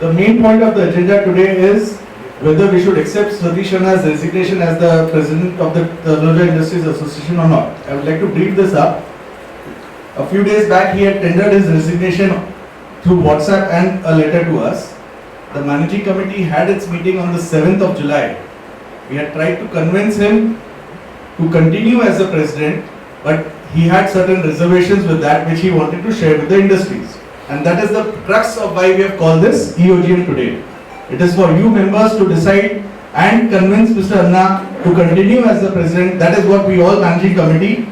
The main point of the agenda today is whether we should accept Satish Rana's resignation as the president of the Taloja Industries Association or not. I would like to brief this up. A few days back, he had tendered his resignation through WhatsApp and a letter to us. The managing committee had its meeting on the 7th of July. We had tried to convince him to continue as the president, but he had certain reservations with that which he wanted to share with the industries. And that is the crux of why we have called this EOGM today. It is for you members to decide and convince Mr. Anna to continue as the president. That is what we all managing committee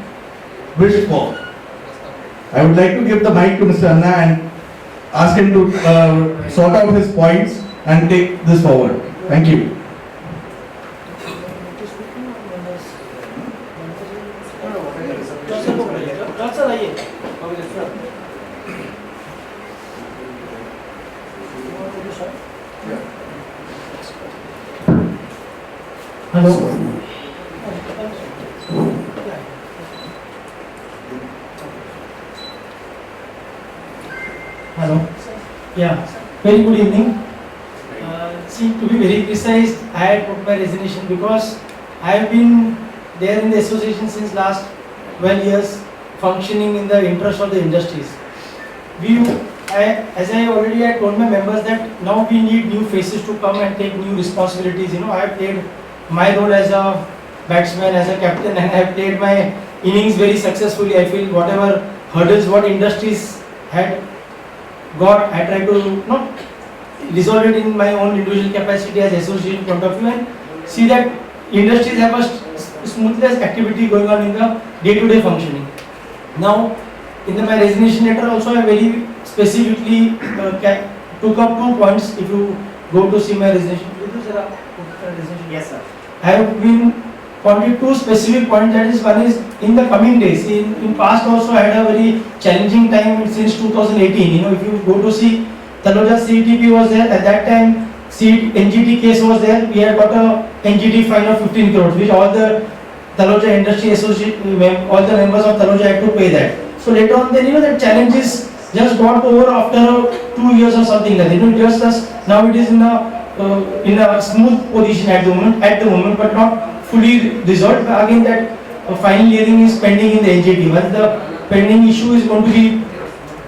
wished for. I would like to give the mic to Mr. Anna and ask him to sort out his points and take this forward. Thank you. Hello. Hello. Yeah. Very good evening. See, to be very precise, I had put my resignation because I have been there in the association since last 12 years, functioning in the interest of the industries. As I already had told my members that now we need new faces to come and take new responsibilities. You know, I have played my role as a batsman, as a captain, and I have played my innings very successfully. I feel whatever hurdles what industries had got, I try to not resolve it in my own individual capacity as association point of view and see that industries have a smoothless activity going on in the day-to-day functioning. Now, in my resignation letter also I very specifically took up 2 points. If you go to see my resignation, yes sir. I have been pointed 2 specific points. That is, one is in the coming days. In past also I had a very challenging time since 2018. You know, if you go to see Taloja CETP was there at that time. NGT case was there. We had got a NGT fine of 15 crores, which all the Taloja Industry Association, all the members of Taloja had to pay that. So later on, then the challenges just got over after 2 years or something like that. Just as now it is in a smooth position at the moment, but not fully resolved. Again, that final hearing is pending in the NGT. Once the pending issue is going to be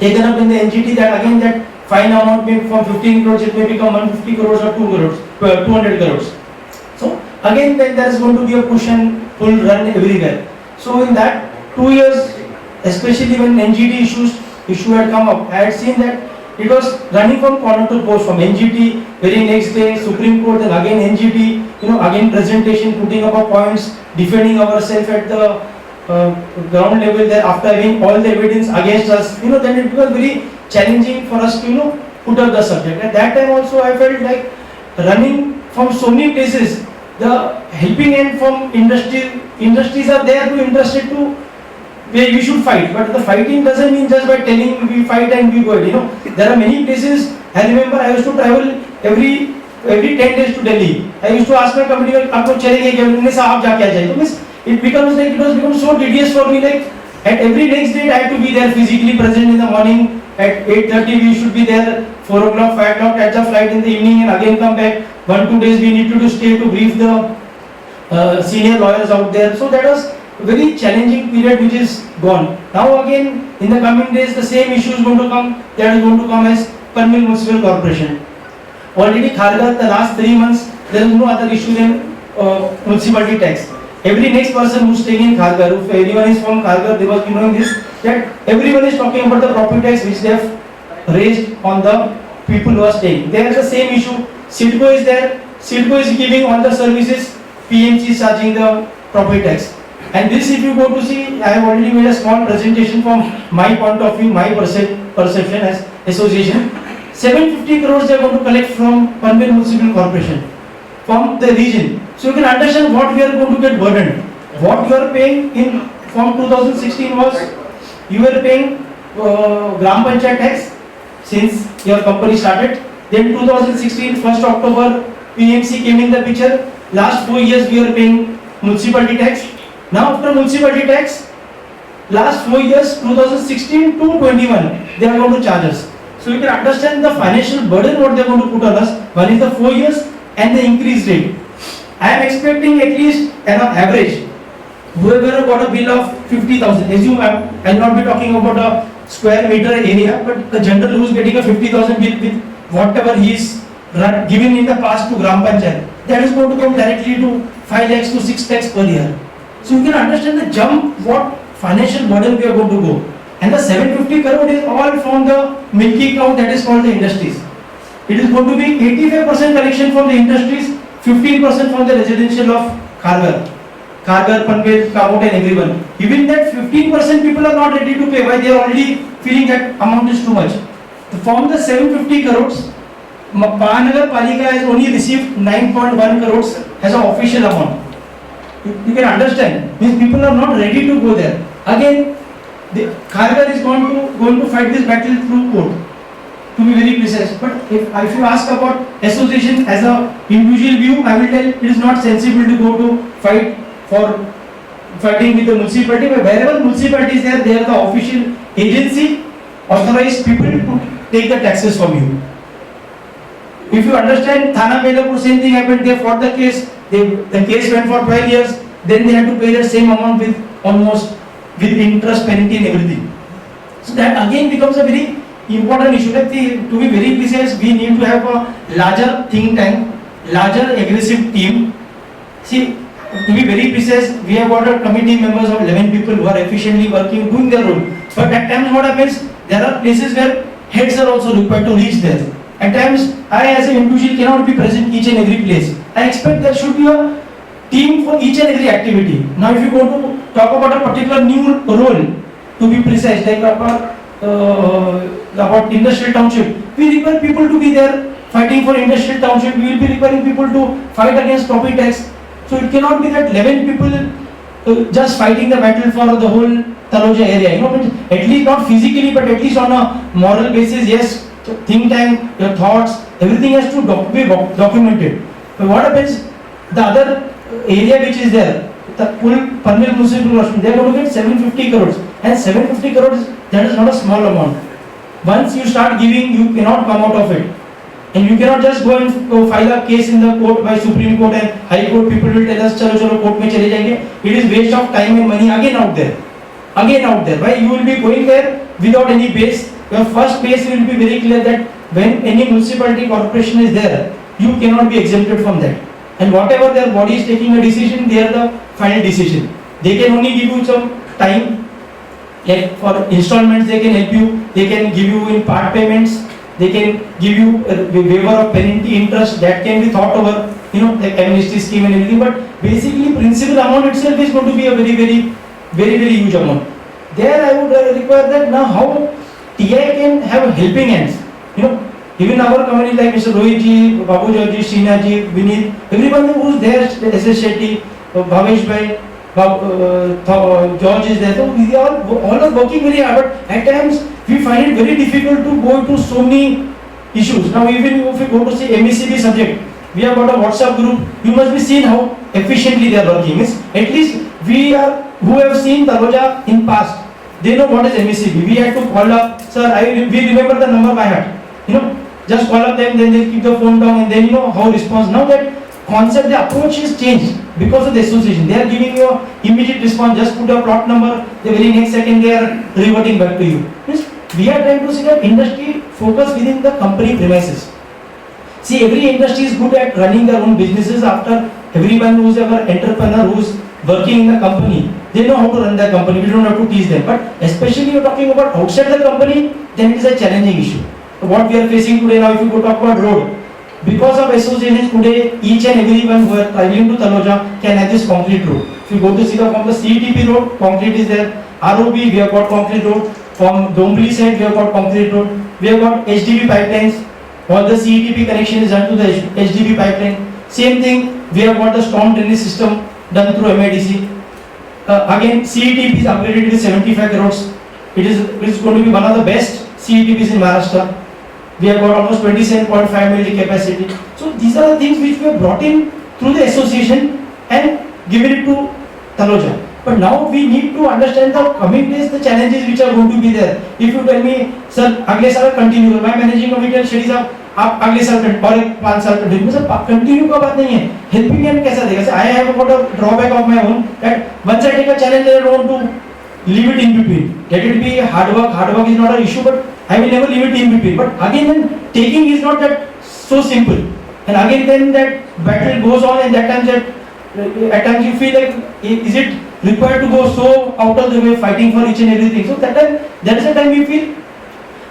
taken up in the NGT, that again that fine amount may from 15 crores it may become 150 crores or 200 crores. So again then there is going to be a push and pull run everywhere. So in that 2 years, especially when NGT issue had come up, I had seen that it was running from corner to post, from NGT, very next day Supreme Court, then again NGT, again presentation, putting up our points, defending ourselves at the ground level there after having all the evidence against us. Then it was very challenging for us to put up the subject. At that time also I felt like running from so many places, the helping hand from industries are there to interested to where we should fight, but the fighting doesn't mean just by telling we fight and we go ahead. There are many places. I remember I used to travel every 10 days to Delhi. I used to ask my company, "Aap log chalenge kya?" Unhone said, "Aap jaake aa jaiye." It was become so tedious for me. Like at every next day I had to be there physically present in the morning. At 8:30 we should be there. 4 o'clock, 5 o'clock catch the flight in the evening and again come back. 1-2 days we need to stay to brief the senior lawyers out there. So that was very challenging period which is gone. Now again in the coming days the same issue is going to come. That is going to come as Panvel Municipal Corporation. Already Kharghar, the last 3 months there is no other issue than municipality tax. Every next person who is staying in Kharghar, if anyone is from Kharghar, they must be knowing this, that everyone is talking about the property tax which they have raised on the people who are staying. There is the same issue. CIDCO is there. CIDCO is giving all the services. PMC is charging the property tax. And this, if you go to see, I have already made a small presentation from my point of view, my perception as association. 750 crores they are going to collect from Panvel Municipal Corporation, from the region. So you can understand what we are going to get burdened. What you are paying in from 2016 was, you were paying Gram Panchayat tax since your company started. Then 2016, 1st October, PMC came in the picture. Last 4 years we are paying municipality tax. Now after municipality tax, last 4 years, 2016 to 21, they are going to charge us. So you can understand the financial burden what they are going to put on us. One is the 4 years and the increased rate. I am expecting at least an average. Whoever got a bill of 50,000, assume I will not be talking about a square meter area, but the general who is getting a 50,000 bill with whatever he is given in the past to Gram Panchayat, that is going to come directly to 5 lakhs to 6 lakhs per year. So you can understand the jump, what financial burden we are going to go. And the 750 crore is all from the milky cow that is called the industries. It is going to be 85% collection from the industries, 15% from the residential of Kharghar, Panvel, Kamot and everyone. Even that 15% people are not ready to pay. Why? They are already feeling that amount is too much. From the 750 crores, Mahanagar Palika has only received 9.1 crores as an official amount. You can understand, means people are not ready to go there. Again, Kharghar is going to fight this battle through court, to be very precise. But if you ask about association as a individual view, I will tell it is not sensible to go to fighting with the municipality. But wherever municipality is there, they are the official agency, authorized people to take the taxes from you. If you understand, Thana Belapur, same thing happened. They fought the case. The case went for 12 years. Then they had to pay the same amount with interest, penalty and everything. So that again becomes a very important issue. Like to be very precise, we need to have a larger think tank, larger aggressive team. See, to be very precise, we have got a committee members of 11 people who are efficiently working, doing their role. But at times what happens, there are places where heads are also required to reach there. At times, I as an individual cannot be present each and every place. I expect there should be a team for each and every activity. Now if you go to talk about a particular new role, to be precise, like about industrial township, we require people to be there fighting for industrial township. We will be requiring people to fight against property tax. So it cannot be that 11 people just fighting the battle for the whole Taloja area. At least not physically, but at least on a moral basis, yes, think tank, your thoughts, everything has to be documented. But what happens, the other area which is there, the full Panvel municipal government, they are going to get 750 crores. And 750 crores, that is not a small amount. Once you start giving, you cannot come out of it. And you cannot just go and file a case in the court by Supreme Court and High Court. People will tell us, chalo court mein chale jayenge. It is waste of time and money again out there. Why? You will be going there without any base. Your first base will be very clear that when any municipality corporation is there, you cannot be exempted from that. And whatever their body is taking a decision, they are the final decision. They can only give you some time. Like for installments, they can help you. They can give you in part payments. They can give you a waiver of penalty interest that can be thought over, like amnesty scheme and everything. But basically, principal amount itself is going to be a very huge amount. There, I would require that now how TI can have helping hands. Even our company like Mr. Rohit ji, Babu George, Srina ji, Vineet, everyone who is there, SS Shetty, Bhavesh bhai, George is there. So we all are working very hard. But at times we find it very difficult to go into so many issues. Now even if we go to say MECB subject, we have got a WhatsApp group. You must be seen how efficiently they are working. At least we are who have seen Taloja in past. They know what is MECB. We had to call up, sir. We remember the number by heart. Just call up them, then they keep the phone down, and then how response. Now that concept, the approach is changed because of the association. They are giving you immediate response. Just put a plot number. The very next second they are reverting back to you. We are trying to see that industry focus within the company premises. See, every industry is good at running their own businesses. After everyone who is ever entrepreneur who is working in the company, they know how to run their company. We don't have to teach them. But especially you're talking about outside the company, then it is a challenging issue. What we are facing today now, if you go talk about road, because of associations today, each and everyone who are traveling to Taloja can have this concrete road. If you go to see from the CETP road, concrete is there. ROB, we have got concrete road. From Dombli side, we have got concrete road. We have got HDB pipelines. All the CETP connection is done to the HDB pipeline. Same thing, we have got the storm drainage system done through MIDC. Again, CETP is upgraded with 75 crores. It is going to be one of the best CETPs in Maharashtra. We have got almost 27.5 million capacity. So these are the things which we have brought in through the association and given it to Taloja. But now we need to understand the coming days, the challenges which are going to be there. If you tell me, sir, अगले साल continue, my managing committee will shady साहब आप अगले साल और एक 5 साल continue, sir continue का बात नहीं है. Helping hand कैसा देगा? Sir, I have got a drawback of my own that once I take a challenge, I don't want to leave it in between. Let it be hard work is not an issue, but I will never leave it in between. But again, then taking is not that so simple. And again, then that battle goes on, and that times at times you feel like, is it required to go so out of the way fighting for each and everything? So that is the time we feel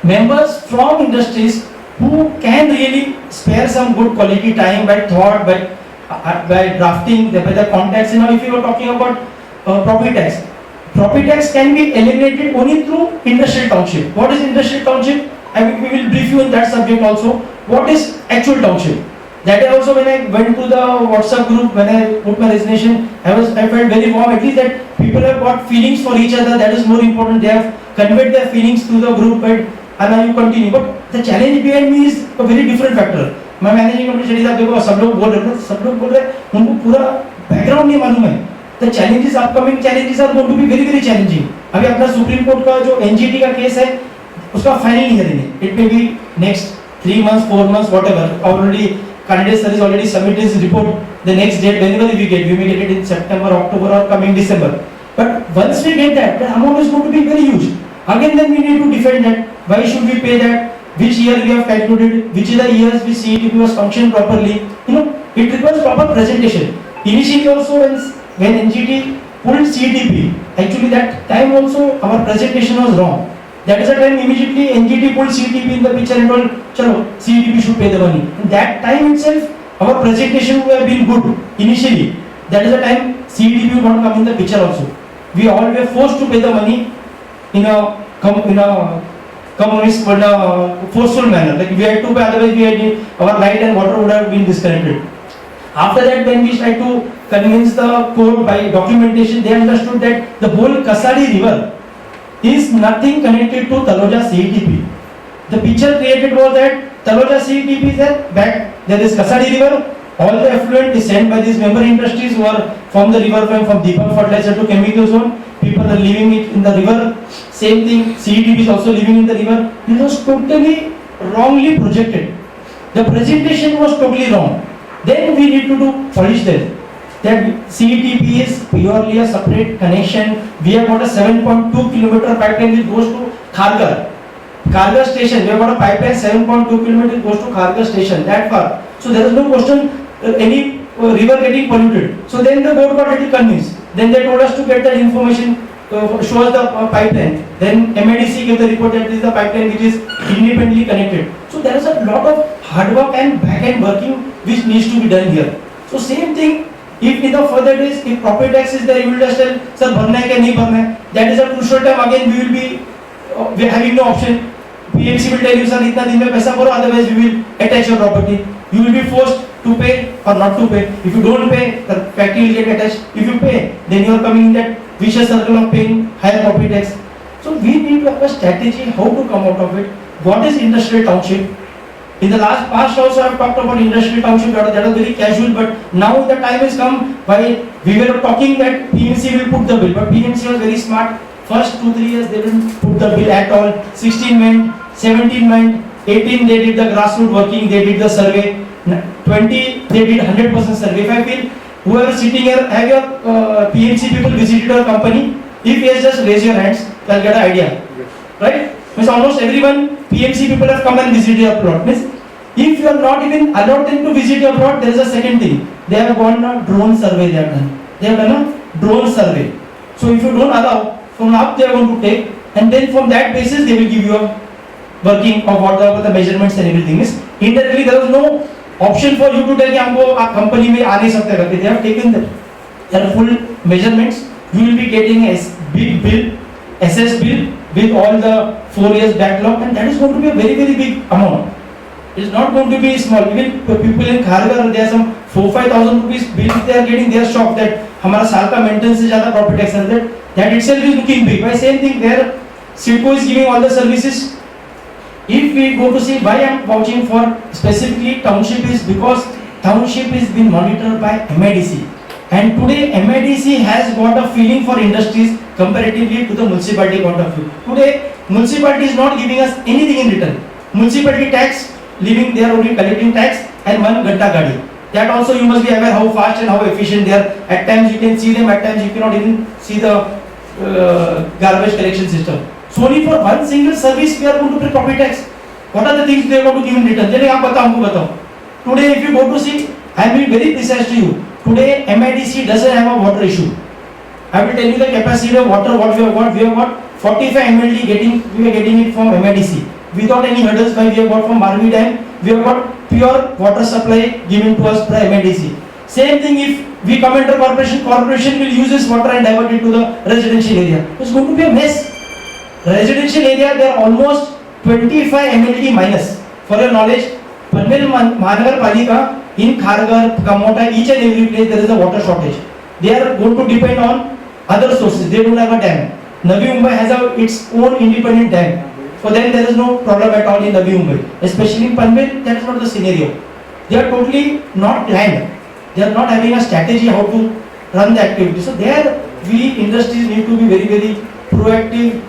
members from industries who can really spare some good quality time by thought, by drafting, by the contacts. You know, if you are talking about property tax can be eliminated only through industrial township. What is industrial township? We will brief you in that subject also. What is actual township? That day also, when I went to the WhatsApp group, when I put my resignation, I felt very warm. At least that people have got feelings for each other. That is more important. They have conveyed their feelings to the group, and now you continue. But the challenge behind me is a very different factor. My managing committee said, देखो सब लोग बोल रहे हैं, उनको पूरा background नहीं मालूम है. The challenges, upcoming challenges are going to be very challenging. अभी अपना सुप्रीम कोर्ट का जो NGT का केस है, उसका फाइनल हियरिंग है. It may be next 3 months, 4 months, whatever. Already candidate sir is already submitted his report. The next date, whenever we may get it in September, October, or coming December. But once we get that, the amount is going to be very huge. Again, then we need to defend that. Why should we pay that? Which year we have calculated? Which is the years we see it was functioned properly? You know, it requires proper presentation. Initially also when NGT pulled CTP, actually that time also our presentation was wrong. That is the time immediately NGT pulled CTP in the picture and told, chalo, CTP should pay the money. In that time itself, our presentation would have been good initially. That is the time CTP would not come in the picture also. We all were forced to pay the money in a communist, forceful manner. Like we had to pay, otherwise our light and water would have been disconnected. After that, when we tried to convince the court by documentation, they understood that the whole Kasari river is nothing connected to Taloja CETP. The picture created was that Taloja CETP is at back, there is Kasari river, all the effluent is sent by these member industries who are from the river from Deepak fertilizer to chemical zone. People are leaving it in the river. Same thing, CETP is also living in the river. It was totally wrongly projected. The presentation was totally wrong. Then we need to do polish that. That CETP is purely a separate connection. We have got a 7.2 kilometer pipeline which goes to Kharghar station. We have got a pipeline 7.2 kilometer goes to Kharghar station. That far. So there is no question any river getting polluted. So then the board got a little convinced. Then they told us to get that information. Shows the pipeline. Then MADC gave the report that this is the pipeline which is independently connected. So there is a lot of hard work and back-end working which needs to be done here. So same thing, if in the further days, if property tax is there, you will just tell, sir, bharna hai ki nahi bharna hai. That is a crucial time. Again, we will be having no option. PMC will tell you, sir, itna din mein paisa bharo, otherwise we will attach your property. You will be forced to pay or not to pay. If you don't pay, the factory will get attached. If you pay, then you are coming in that vicious circle of paying higher property tax. So we need to have a strategy how to come out of it. What is industrial township? In the last past also I have talked about industrial township, that was very casual, but now the time has come while we were talking that PMC will put the bill, but PMC was very smart. First 2-3 years they didn't put the bill at all. 16 went, 17 went, 18 they did the grassroots working, they did the survey, 20 they did 100% survey. If I feel whoever sitting here, have your PMC people visited our company? If yes, just raise your hands, I'll get an idea. Right? Means almost everyone, PMC people have come and visited your plot. Means if you are not even allowed them to visit your plot, there is a second thing. They have gone a drone survey they have done. They have done a drone survey. So if you don't allow, from up they are going to take, and then from that basis they will give you a working of what the measurements and everything is. Indirectly there was no option for you to tell कि हमको आप company में आ नहीं सकते करके. They have taken their full measurements. You will be getting a big bill, SS bill with all the 4 years backlog, and that is going to be a very big amount. It is not going to be small. Even people in Kharghar, there are some 4,000-5,000 rupees bills they are getting. They are shocked that हमारा साल का maintenance से ज़्यादा property tax है. That itself is looking big. By same thing there, CIDCO is giving all the services. If we go to see why I am vouching for specifically township is because township is being monitored by MADC. And today MIDC has got a feeling for industries comparatively to the municipality point of view. Today municipality is not giving us anything in return. Municipality tax, living they are only collecting tax and one ganta gadi. That also you must be aware how fast and how efficient they are. At times you can see them, at times you cannot even see the garbage collection system. So only for one single service we are going to pay property tax. What are the things they are going to give in return? चलिए आप बताओ, हमको बताओ. Today if you go to see, I am being very precise to you. Today MIDC doesn't have a water issue. I will tell you the capacity of water what we have got. We have got 45 MLD we are getting it from MIDC. Without any hurdles by we have got from Barmi Dam. We have got pure water supply given to us by MIDC. Same thing if we come under corporation will use this water and divert it to the residential area. It's going to be a mess. Residential area there are almost 25 MLD minus. For your knowledge, Panvel Mahanagar Palika in Kharghar, Kamota, each and every place there is a water shortage. They are going to depend on other sources. They don't have a dam. Navi Mumbai has its own independent dam. For them there is no problem at all in Navi Mumbai. Especially in Panvel, that is not the scenario. They are totally not planned. They are not having a strategy how to run the activity. So there we industries need to be very, very proactive,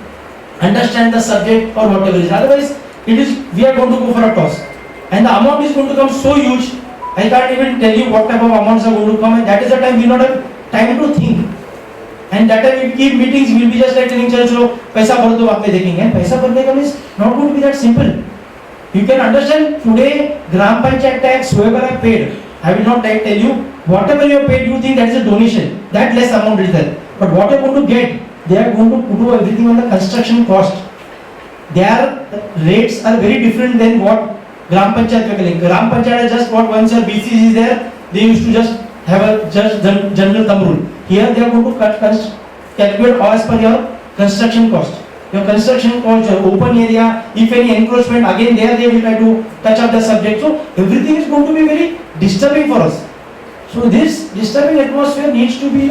understand the subject or whatever it is. Otherwise, we are going to go for a toss. And the amount is going to come so huge, I can't even tell you what type of amounts are going to come, and that is the time we not have time to think. And that time we keep meetings, we will be just like telling chalo chalo paisa bhar do, aap dekhenge. And paisa bharne ka is not going to be that simple. You can understand today Gram Panchayat tax whoever have paid, I will not tell you whatever you have paid, you think that is a donation, that less amount is there. But what you are going to get, they are going to do everything on the construction cost. Their rates are very different than what Gram Panchayat were collecting. Gram Panchayat just got once your BCC is there, they used to just have a just general thumb rule. Here they are going to calculate as per your construction cost. Your construction cost, your open area, if any encroachment, again there they will try to touch up the subject. So everything is going to be very disturbing for us. So this disturbing atmosphere needs to be,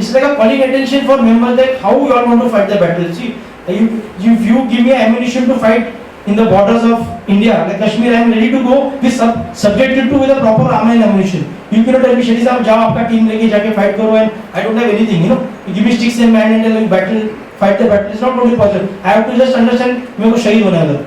it's like a calling attention for members that how you are going to fight the battle. See, if you give me ammunition to fight in the borders of India, like Kashmir, I am ready to go be subjected to with a proper armor and ammunition. You cannot tell me, Shadi Sahab, jao aapka team leke jaake fight karo and I don't have anything, You give me sticks and man and tell me fight the battle. It's not going to be possible. I have to just understand, मेरे को शहीद होना है.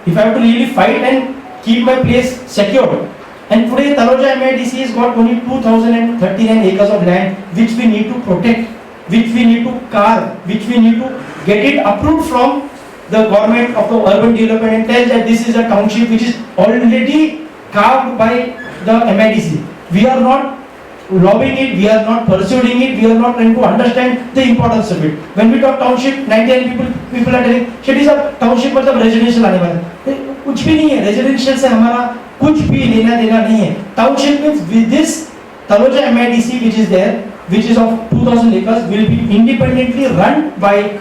If I have to really fight and keep my place secured. And today Taloja MIDC has got only 2039 acres of land which we need to protect, which we need to carve, which we need to get it approved from the government of the urban development and tell that this is a township which is already carved by the MIDC. We are not lobbying it, we are not pursuing it, we are not trying to understand the importance of it. When we talk township, 99 people are telling, Shadi Sahab, township मतलब residential आने वाला है. कुछ भी नहीं है, residential से हमारा कुछ भी लेना देना नहीं है. Township means with this Taloja MIDC which is there, which is of 2000 acres, will be independently run by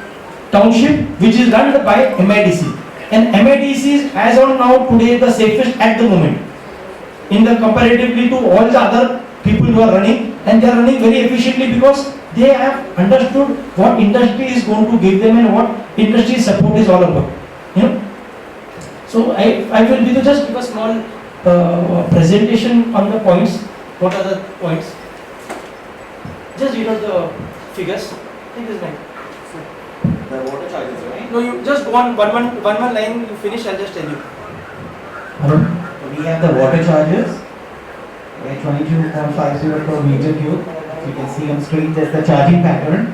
township which is run by MIDC. And MIDC is as on now today the safest at the moment in the comparatively to all the other people who are running, and they are running very efficiently because they have understood what industry is going to give them and what industry support is all about. So I will be just give a small presentation on the points. What are the points? Just read out the figures. Take this line. The water charges, right? No, you just go on one line. You finish. I'll just tell you. We have the water charges. 22.50 per meter cube. You can see on screen there's the charging pattern.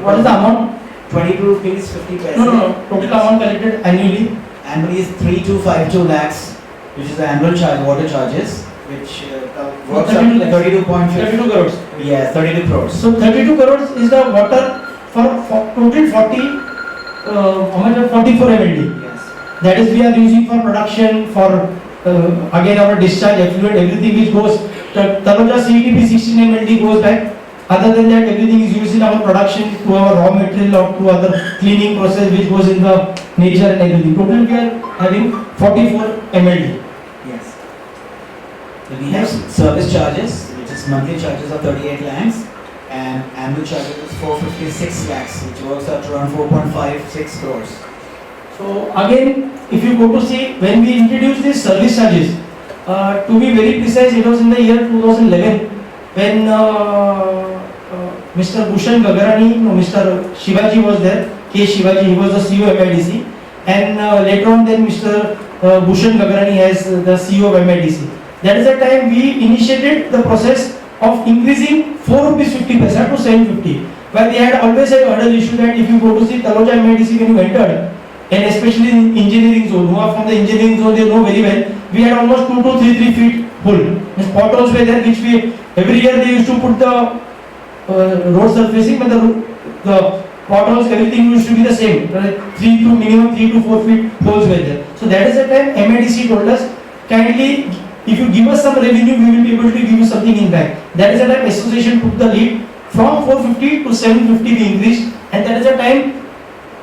What is the amount? 22 rupees 50 paise. No. Total amount collected annually. Annually is 3252 lakhs, which is the annual water charges, which works out 32 lakhs. 32.50. 32 crores. Yeah, 32 crores. So 32 crores is the water for total 40. How much? 44 MLD. Yes. That is we are using for production for. Again our discharge, effluent, everything which goes, Taloja CETP 16 MLD goes back. Other than that, everything is used in our production to our raw material or to other cleaning process which goes in the nature and everything. Total we are having 44 MLD. Yes. So we have service charges, which is monthly charges of 38 lakhs, and annual charges is 456 lakhs, which works out to around 4.56 crores. So again, if you go to see, when we introduced these service charges, to be very precise, it was in the year 2011 when Mr. Bhushan Gagarani, no, Mr. Shivaji was there, K. Shivaji, he was the CEO of MIDC, and later on then Mr. Bhushan Gagarani as the CEO of MIDC. That is the time we initiated the process of increasing 4 rupees 50 paisa to 750. But they had always a hurdle issue that if you go to see Taloja MIDC when you entered, and especially in engineering zone, who are from the engineering zone, they know very well, we had almost 2 to 3 feet hole. The potholes were there, which we, every year they used to put the road surfacing, but the potholes, everything used to be the same. 3 to minimum 3 to 4 feet holes were there. So that is the time MIDC told us, kindly, if you give us some revenue, we will be able to give you something in back. That is the time association took the lead. From 450 to 750 we increased, and that is the time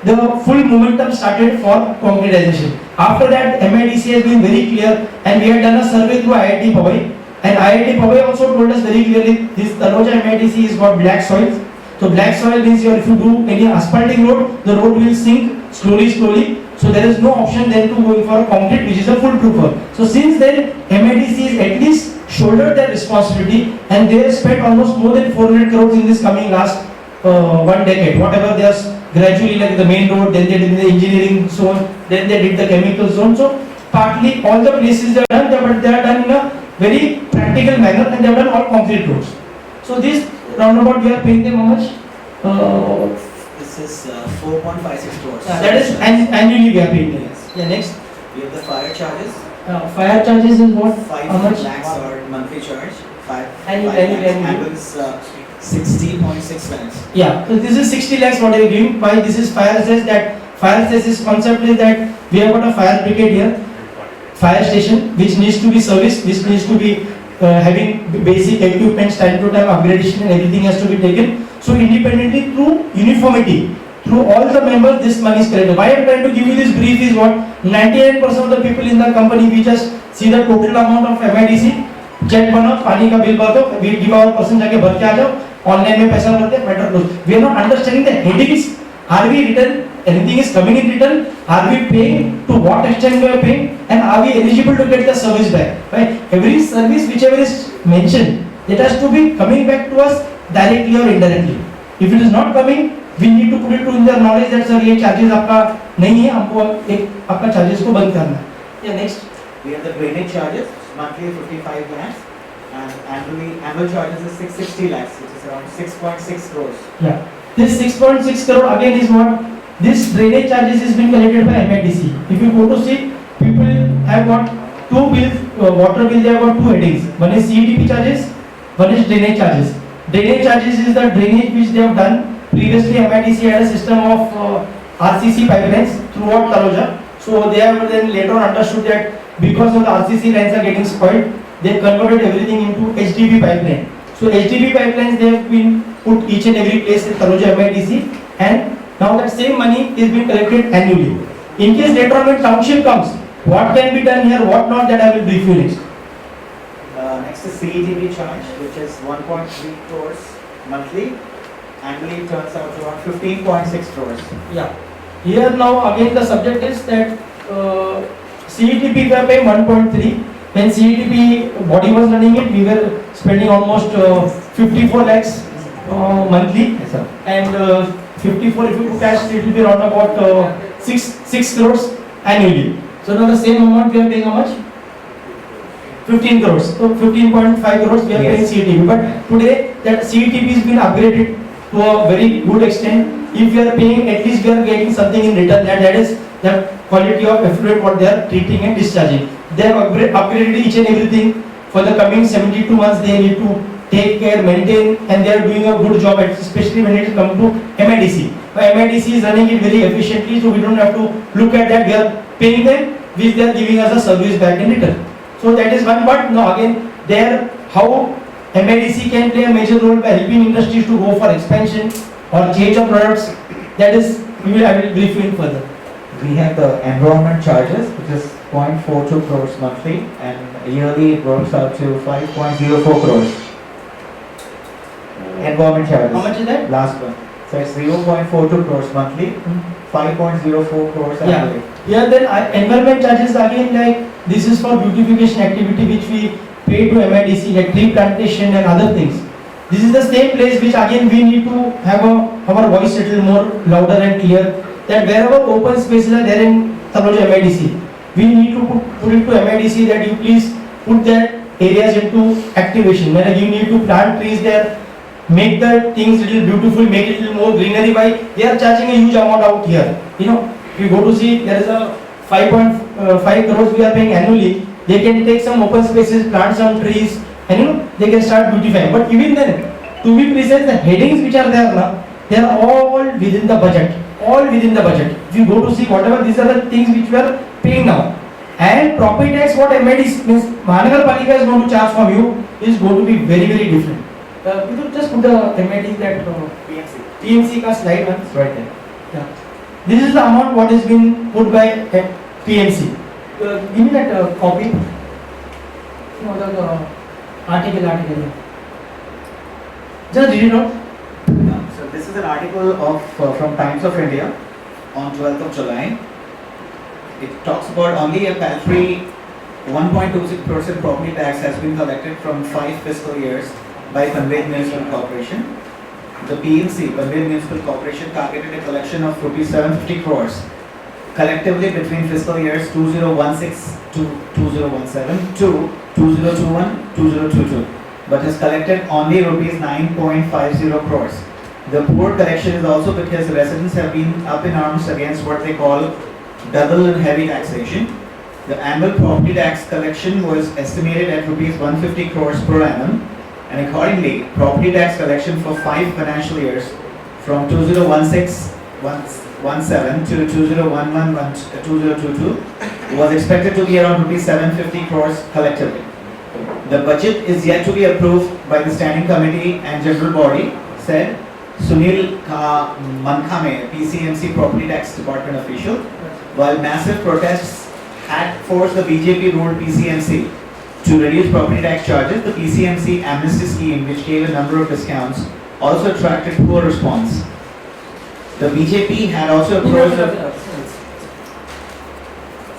the full momentum started for concretization. After that, MIDC has been very clear, and we had done a survey through IIT Powai, and IIT Powai also told us very clearly this Taloja MIDC is got black soils. So black soil means if you do any asphalting road, the road will sink slowly. So there is no option then to go for a concrete, which is a foolproof one. So since then, MIDC is at least shouldered their responsibility, and they have spent almost more than 400 crores in this coming last 1 decade. Whatever they are gradually, like the main road, then they did the engineering zone, then they did the chemical zone. So partly all the places they are done, but they are done in a very practical manner, and they have done all concrete roads. So this roundabout we are paying them how much? This is 4.56 crores. That is annually we are paying them. Yes. Yeah, next. We have the fire charges. Fire charges is what? 5 How much? lakhs are monthly charge. 5 Annual. Ambulance 60.6 lakhs. Yeah, so this is 60 lakhs what I am giving. Why this is fire cess? That fire cess is concept is that we have got a fire brigade here, fire station which needs to be serviced, which needs to be having basic equipment, time to time upgradation, and everything has to be taken. So independently through uniformity, through all the members, this money is collected. Why I am trying to give you this brief is what 99% of the people in the company, we just see the total amount of MIDC, check बनो, पानी का bill भर दो, we give our person जाके भर के आ जाओ, online में पैसा भरते हैं, matter close. We are not understanding the headings. Are we written? Anything is coming in return? Are we paying? To what extent we are paying? And are we eligible to get the service back? Right? Every service, whichever is mentioned, it has to be coming back to us directly or indirectly. If it is not coming, we need to put it to in their knowledge that sir ये charges आपका नहीं है, हमको एक आपका charges को बंद करना है. Yeah, next. We have the drainage charges, monthly 55 lakhs, and annual charges is 660 lakhs, which is around 6.6 crores. Yeah. This 6.6 crore again is what? This drainage charges is being collected by MIDC. If you go to see, people have got two bills, water bill, they have got two headings. One is CETP charges, one is drainage charges. Drainage charges is the drainage which they have done. Previously MIDC had a system of RCC pipelines throughout Taloja. So they have then later on understood that because of the RCC lines are getting spoiled, they converted everything into HDB pipeline. So HDB pipelines, they have been put each and every place in Taloja MIDC, and now that same money is being collected annually. In case later on when township comes, what can be done here, what not, that I will brief you next. Next is CETP charge, which is 1.3 crores monthly. Annually it turns out to around 15.6 crores. Yeah. Here now again the subject is that CETP we are paying 1.3. When CETP body was running it, we were spending almost 54 lakhs monthly. Yes, sir. And 54 if you put cash, it will be around about 6 crores annually. So now the same amount we are paying how much? 15 crores. So 15.5 crores we are paying CETP. But today that CETP has been upgraded to a very good extent. If we are paying, at least we are getting something in return, and that is the quality of effluent what they are treating and discharging. They have upgraded each and everything. For the coming 72 months they need to take care, maintain, and they are doing a good job, especially when it comes to MIDC. But MIDC is running it very efficiently, so we don't have to look at that. We are paying them, which they are giving us a service back in return. So that is one part. Now again, there how MIDC can play a major role by helping industries to go for expansion or change of products. That is, I will brief you in further. We have the environment charges, which is 0.42 crores monthly, and yearly it works out to 5.04 crores. Environment charges. How much is that? Last one. So it's 0.42 crores monthly, 5.04 crores annually. Yeah, then environment charges again, like this is for beautification activity which we paid to MIDC like tree plantation and other things. This is the same place which again we need to have our voice a little more louder and clear, that wherever open spaces are there in Taloja MIDC, we need to put it to MIDC that you please put that areas into activation. Where you need to plant trees there, make the things little beautiful, make it little more greenery. By they are charging a huge amount out here. You know, if you go to see, there is a 5.5 crores we are paying annually. They can take some open spaces, plant some trees, and you know they can start beautifying. But even then, to be precise, the headings which are there now, they are all within the budget. All within the budget. If you go to see whatever, these are the things which we are paying now. And property tax, what MIDC means, Mahanagarpalika is going to charge from you is going to be very, very different. You could just put the MIDC that PMC ka slide one right there. Yeah. This is the amount what has been put by PMC. Give me that copy. No, the article. Just read it out. So this is an article of from Times of India on 12th of July. It talks about only a paltry 1.26% property tax has been collected from 5 fiscal years by Panvel Municipal Corporation. The PMC, Panvel Municipal Corporation, targeted a collection of rupees 750 crores collectively between fiscal years 2016 to 2017 to 2021-2022, but has collected only rupees 9.50 crores. The poor collection is also because residents have been up in arms against what they call double and heavy taxation. The annual property tax collection was estimated at rupees 150 crores per annum, and accordingly, property tax collection for 5 financial years from 2016-17 to 2011-2022 was expected to be around rupees 750 crores collectively. The budget is yet to be approved by the standing committee and general body, said Sunil Mankhame, PCMC Property Tax Department official. While massive protests had forced the BJP-ruled PCMC to reduce property tax charges, the PCMC amnesty scheme, which gave a number of discounts, also attracted poor response. The BJP had also approached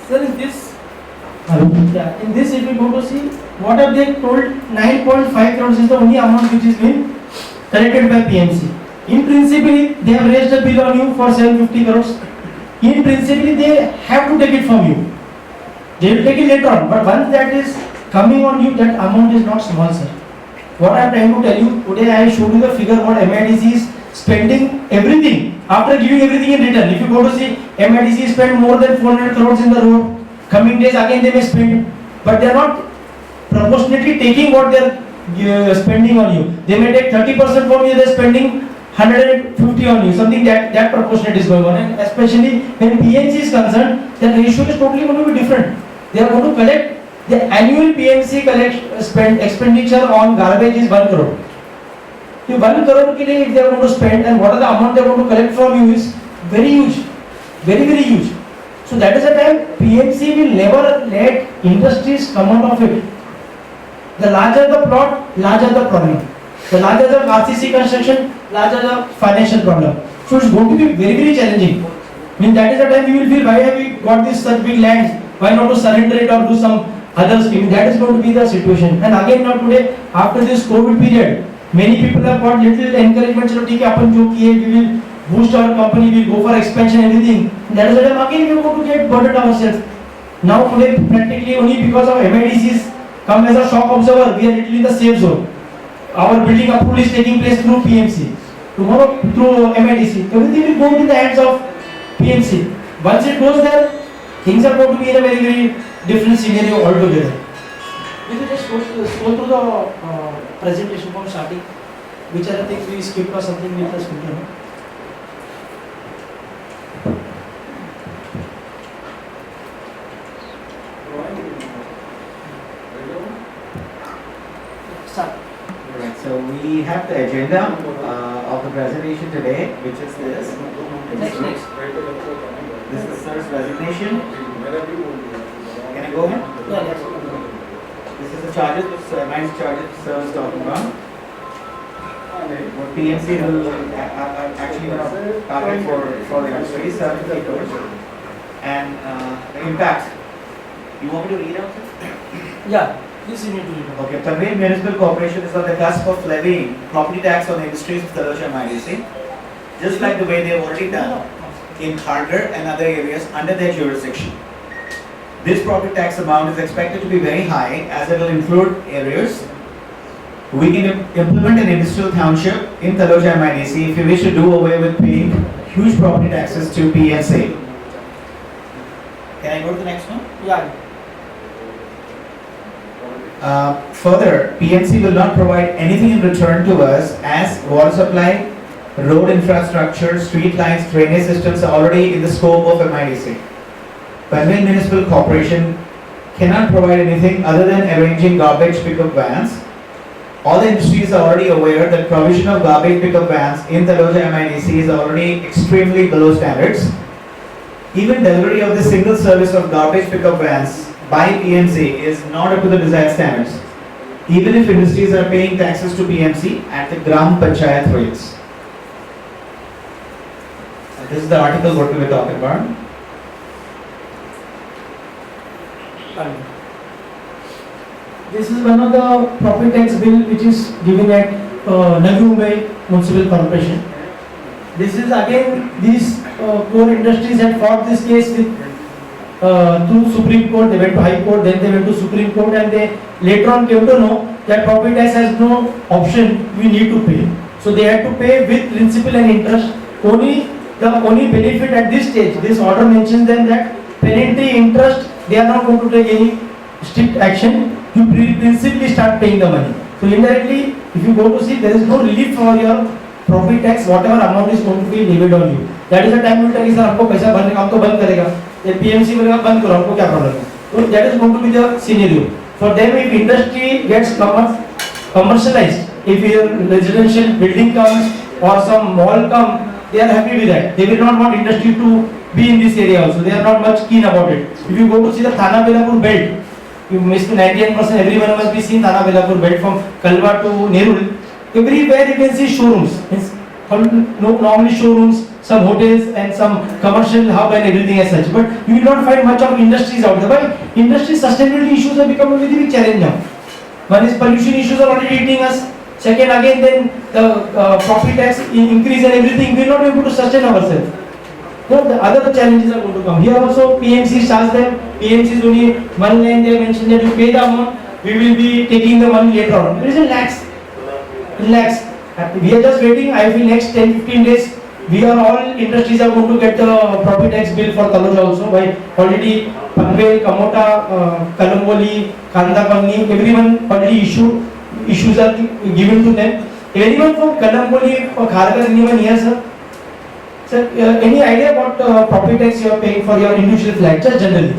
Sir, in this if you go to see, what have they told, 9.5 crores is the only amount which is been collected by PMC. In principle, they have raised a bill on you for 750 crores. In principle, they have to take it from you. They will take it later on, but once that is coming on you, that amount is not small, sir. What I am trying to tell you, today I showed you the figure what MIDC is spending everything after giving everything in return. If you go to see, MIDC spend more than 400 crores in the road. Coming days again they may spend, but they are not proportionately taking what they are spending on you. They may take 30% from you, they are spending 150 on you, something that proportionate is going on. And especially when PMC is concerned, the ratio is totally going to be different. They are going to collect, the annual PMC expenditure on garbage is 1 crore. The 1 crore ke liye if they are going to spend, and what are the amount they are going to collect from you is very huge, very, very huge. So that is the time PMC will never let industries come out of it. The larger the plot, larger the problem. The larger the RCC construction, larger the financial problem. So it's going to be very, very challenging. I mean, that is the time we will feel, why have we got this such big lands? Why not to surrender it or do some other scheme? That is going to be the situation. And again now today, after this COVID period, many people have got little encouragement. Chalo, theek hai, apan jo kiye, we will boost our company, we will go for expansion, everything. That is the time again we are going to get burdened ourselves. Now today, practically only because of MIDCs come as a shock observer, we are little in the safe zone. Our building approval is taking place through PMC. Tomorrow through MIDC. Everything will go in the hands of PMC. Once it goes there, things are going to be in a very, very different scenario altogether. We will just go through the presentation from starting. Which are the things we skipped or something with the speaker? Start. Alright, so we have the agenda of the presentation today, which is this. Next. This is the sir's resignation. Can I go ahead? Yeah, yes. This is the charges, nice charges sir was talking about. What PMC will actually target for the industry, 70 crores. And the impact. You want me to read out? Yeah. This you need to read. Okay, Panvel Municipal Corporation is on the cusp of levying property tax on the industries of Taloja MIDC, just like the way they have already done in Kharghar and other areas under their jurisdiction. This property tax amount is expected to be very high as it will include areas. We can implement an industrial township in Taloja MIDC if we wish to do away with paying huge property taxes to PNC. Can I go to the next one? Yeah. Further, PNC will not provide anything in return to us as water supply, road infrastructure, street lights, drainage systems are already in the scope of MIDC. Panvel Municipal Corporation cannot provide anything other than arranging garbage pickup vans. All the industries are already aware that provision of garbage pickup vans in Taloja MIDC is already extremely below standards. Even delivery of the single service of garbage pickup vans by PMC is not up to the desired standards, even if industries are paying taxes to PMC at the Gram Panchayat rates. And this is the article what we were talking about. This is one of the property tax bill which is given at Navi Mumbai Municipal Corporation. This is again these core industries had fought this case with through Supreme Court. They went to High Court, then they went to Supreme Court, and they later on came to know that property tax has no option. We need to pay. So they had to pay with principal and interest. The only benefit at this stage, this order mentions them that penalty, interest, they are not going to take any strict action. You principally start paying the money. So indirectly, if you go to see, there is no relief for your property tax. Whatever amount is going to be levied on you. That is the time you tell कि sir हमको पैसा भरने का हम तो बंद करेगा. The PMC बोलेगा बंद करो हमको क्या प्रॉब्लम है. So that is going to be the scenario. For them, if industry gets commercialized, if your residential building comes or some mall come, they are happy with that. They will not want industry to be in this area also. They are not much keen about it. If you go to see the Thana Belapur belt, you must 99% everyone must be seen Thana Belapur belt from Kalwa to Nerul. Everywhere you can see showrooms. Normally showrooms, some hotels and some commercial hub and everything as such. But you will not find much of industries out there. But industry sustainability issues have become a very big challenge now. One is pollution issues are already eating us. Second, again, then the property tax increase and everything, we will not be able to sustain ourselves. No, the other challenges are going to come. Here also PMC charge them. PMC is only one line they mentioned that you pay the amount, we will be taking the money later on. There is a lax. We are just waiting. I feel next 10-15 days, we are all industries are going to get the property tax bill for Taloja also. By already Panvel, Kamota, Kalamboli, Kanda Company, everyone already issues are given to them. Anyone from Kalamboli or Kharghar, anyone here, sir? Sir, any idea what property tax you are paying for your individual flat, just generally?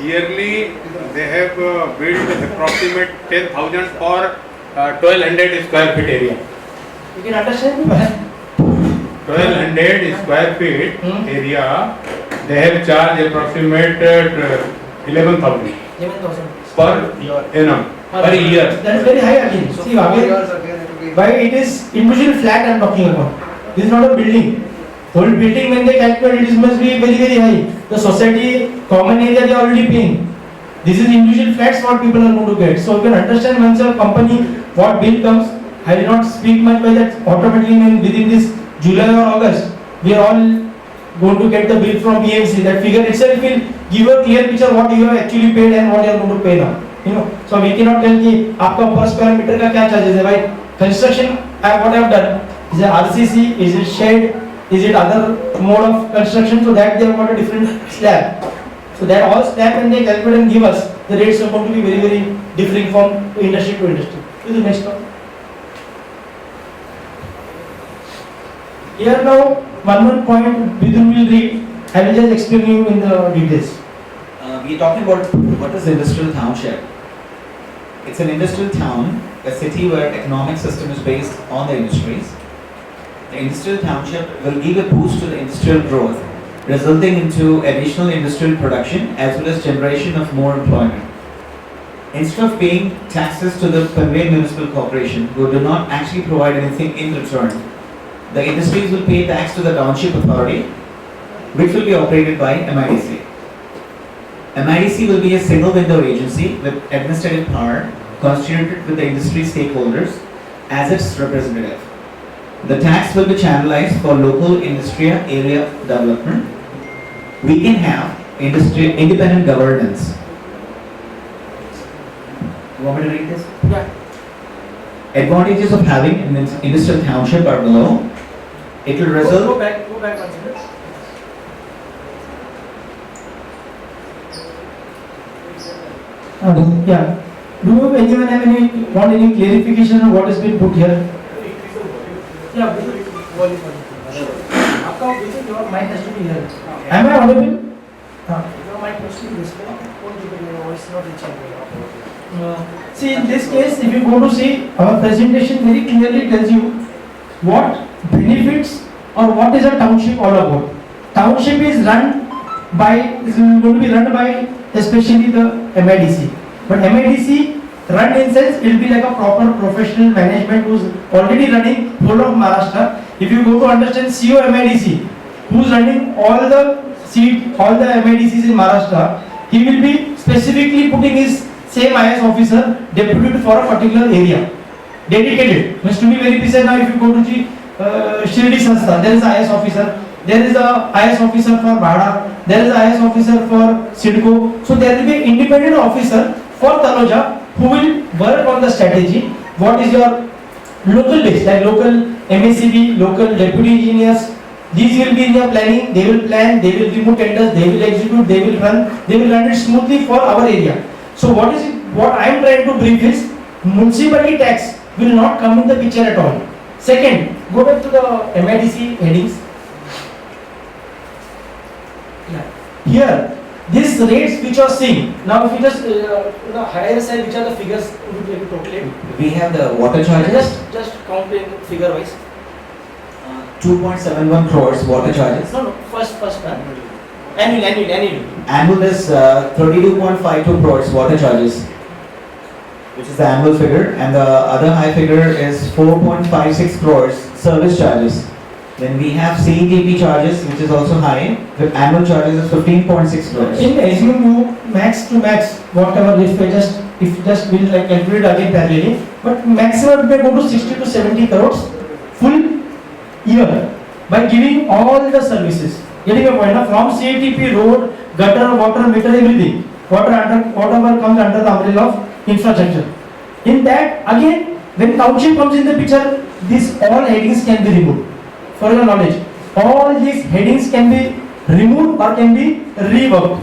Yearly, they have built approximate 10,000 for 1200 square feet area. You can understand? 1200 square feet area, they have charged approximate 11,000 11,000 per annum, per year. That is very high again. See, again, why it is individual flat I am talking about. This is not a building. Whole building when they calculate it must be very very high. The society, common area they are already paying. This is individual flats what people are going to get. So you can understand once a company what bill comes. I will not speak much by that. Automatically within this July or August, we are all going to get the bill from PMC. That figure itself will give a clear picture what you have actually paid and what you are going to pay now. You know, so we cannot tell कि आपका per square meter का क्या charges है भाई. Construction what I have done. Is it RCC? Is it shed? Is it other mode of construction? So that they have got a different slab. So that all slab when they calculate and give us, the rates are going to be very very differing from industry to industry. This is the next one. Here now one point Vidun will read. I will just explain you in the details. We are talking about what is industrial township. It's an industrial town, a city where economic system is based on the industries. The industrial township will give a boost to the industrial growth, resulting into additional industrial production as well as generation of more employment. Instead of paying taxes to the Panvel Municipal Corporation, who do not actually provide anything in return, the industries will pay tax to the township authority, which will be operated by MIDC. MIDC will be a single window agency with administrative power constituted with the industry stakeholders as its representative. The tax will be channelized for local industry area development. We can have industry independent governance. You want me to read this? Yeah. Advantages of having an industrial township are below. It will result. Go back 1 minute. Yeah. Do anyone have want any clarification on what has been put here? Yeah, आपका your mic has to be here. Am I audible? Your mic has to be this way. Your voice not reaching. See, in this case, if you go to see, our presentation very clearly tells you what benefits or what is a township all about. Township is going to be run by especially the MIDC. But MIDC run in sense, it will be like a proper professional management who's already running whole of Maharashtra. If you go to understand CEO MIDC, who's running all the MIDCs in Maharashtra, he will be specifically putting his same IS officer deputed for a particular area. Dedicated. Means to be very precise, now if you go to Shirdi Sanstha, there is a IS officer. There is a IS officer for Bhada. There is a IS officer for Sidco. So there will be an independent officer for Taloja who will work on the strategy. What is your local base, like local MACB, local deputy engineers. These will be in your planning. They will plan. They will remove tenders. They will execute. They will run it smoothly for our area. So what I am trying to brief is municipality tax will not come in the picture at all. Second, go back to the MIDC headings. Here, these rates which you are seeing, now if you just the higher side, which are the figures would you calculate? We have the water charges. Just count in figure wise. 2.71 crores water charges. No, first one. Annual. Annual is 32.52 crores water charges, which is the annual figure, and the other high figure is 4.56 crores service charges. Then we have CETP charges, which is also high, with annual charges of 15.6 crores. In assume you max to max, whatever, if you just will like calculate again parallelly, but maximum may go to 60 to 70 crores full year by giving all the services. Getting a point, from CATP, road, gutter, water, meter, everything. Whatever comes under the umbrella of infrastructure. In that, again, when township comes in the picture, these all headings can be removed. For your knowledge, all these headings can be removed or can be reworked.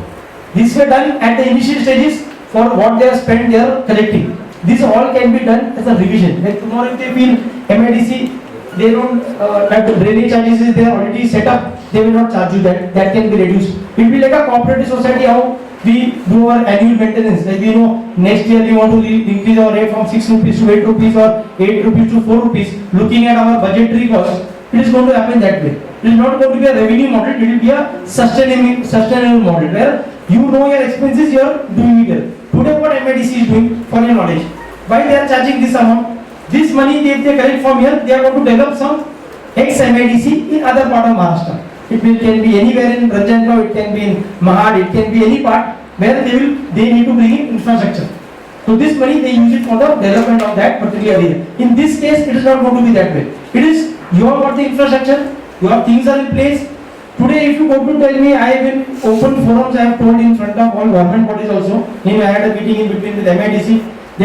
These were done at the initial stages for what they have spent, they are collecting. This all can be done as a revision. Like tomorrow, if they feel MIDC, they don't like the drainage charges is there already set up, they will not charge you that. That can be reduced. It will be like a cooperative society how we do our annual maintenance. Like we know next year we want to increase our rate from 6 rupees to 8 rupees or 8 rupees to 4 rupees. Looking at our budgetary cost, it is going to happen that way. It is not going to be a revenue model. It will be a sustainable model where you know your expenses, you are doing it. Today what MIDC is doing, for your knowledge, why they are charging this amount? This money if they collect from here, they are going to develop some ex-MIDC in other part of Maharashtra. It can be anywhere in Ranjangaon, it can be in Mahad, it can be any part where they need to bring in infrastructure. So this money they use it for the development of that particular area. In this case, it is not going to be that way. It is you have got the infrastructure, your things are in place. Today, if you go to tell me, I have been open forums, I have told in front of all government bodies also. I had a meeting in between with MIDC. I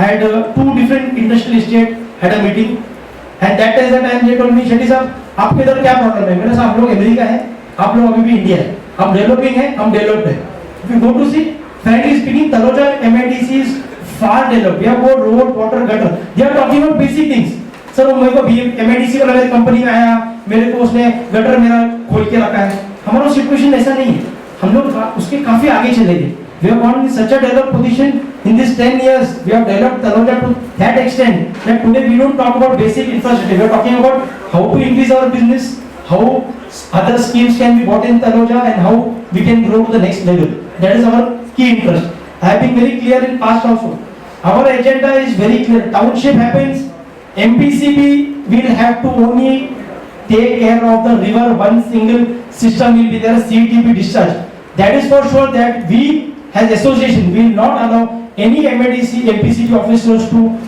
had two different industrial estates had a meeting, and that time they told me, Shetty साहब, आपके इधर क्या problem है? मैंने कहा हम लोग America है, आप लोग अभी भी इंडिया है, आप डेवलपिंग है, हम डेवलप्ड है. If you go to see, frankly speaking, Taloja MIDC is far developed. We have got road, water, gutter. They are talking about basic things. Sir मेरे को MIDC वाला मेरी कंपनी में आया, मेरे को उसने गटर मेरा खोल के रखा है. हमारा सिचुएशन ऐसा नहीं है. हम लोग उसके काफी आगे चले गए. We have gone in such a developed position in these 10 years. We have developed Taloja to that extent that today we don't talk about basic infrastructure. We are talking about how to increase our business, how other schemes can be bought in Taloja, and how we can grow to the next level. That is our key interest. I have been very clear in past also. Our agenda is very clear. Township happens, MPCB will have to only take care of the river. One single system will be there, CTP discharge. that is for sure that we as association will not allow any MIDC, MPCG officers to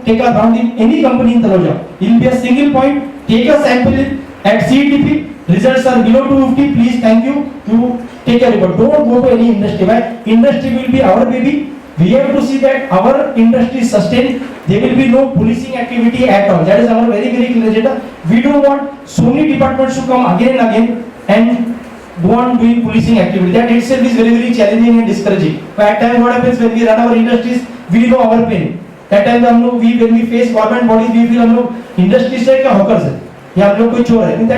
take a round in any company in Taloja. It will be a single point, take a sample at CETP, results are below 250, please thank you to take a report. Don't go to any industry. Why? Industry will be our baby. We have to see that our industry is sustained. There will be no policing activity at all. That is our very, very clear agenda. We don't want so many departments to come again and again and go on doing policing activity. That itself is very, very challenging and discouraging. But at times what happens when we run our industries, we know our pain. At times when we face government bodies, we feel industry से क्या hawkers है, या हम लोग कोई चोर है.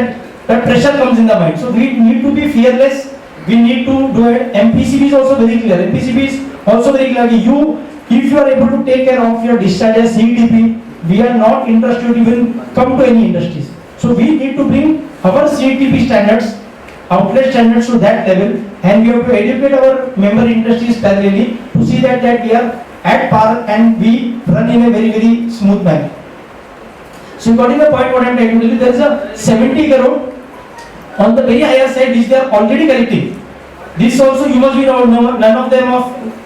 That pressure comes in the mind. So we need to be fearless. We need to do it. MPCB is also very clear. MPCB is also very clear. If you are able to take care of your discharge as CETP, we are not interested to even come to any industries. So we need to bring our CETP standards, outlet standards to that level, and we have to educate our member industries parallelly to see that we are at par and we run in a very, very smooth manner. So regarding the point what I am trying to tell you, there is a 70 crore on the very higher side which they are already collecting. This also you must be none of them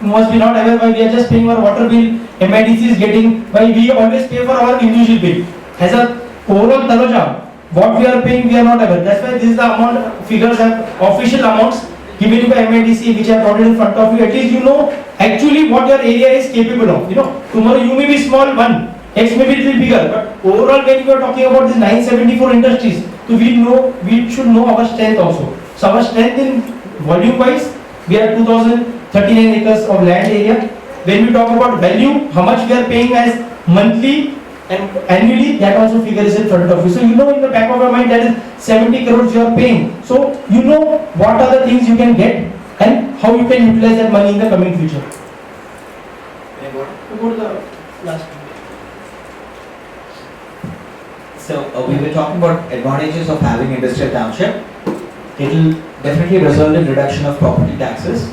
must be not aware why we are just paying our water bill. MIDC is getting why we always pay for our individual bill. As a overall Taloja, what we are paying we are not aware. That's why this is the amount figures have official amounts given by MIDC which I brought it in front of you. At least you know actually what your area is capable of. Tomorrow you may be small one, X may be little bigger, but overall when you are talking about these 974 industries, so we should know our strength also. So our strength in volume wise, we are 2039 acres of land area. When we talk about value, how much we are paying as monthly and annually, that also figure is in front of you. So in the back of your mind that is 70 crores you are paying. So you know what are the things you can get and how you can utilize that money in the coming future. Go to the last one. So we were talking about advantages of having industrial township. It will definitely result in reduction of property taxes.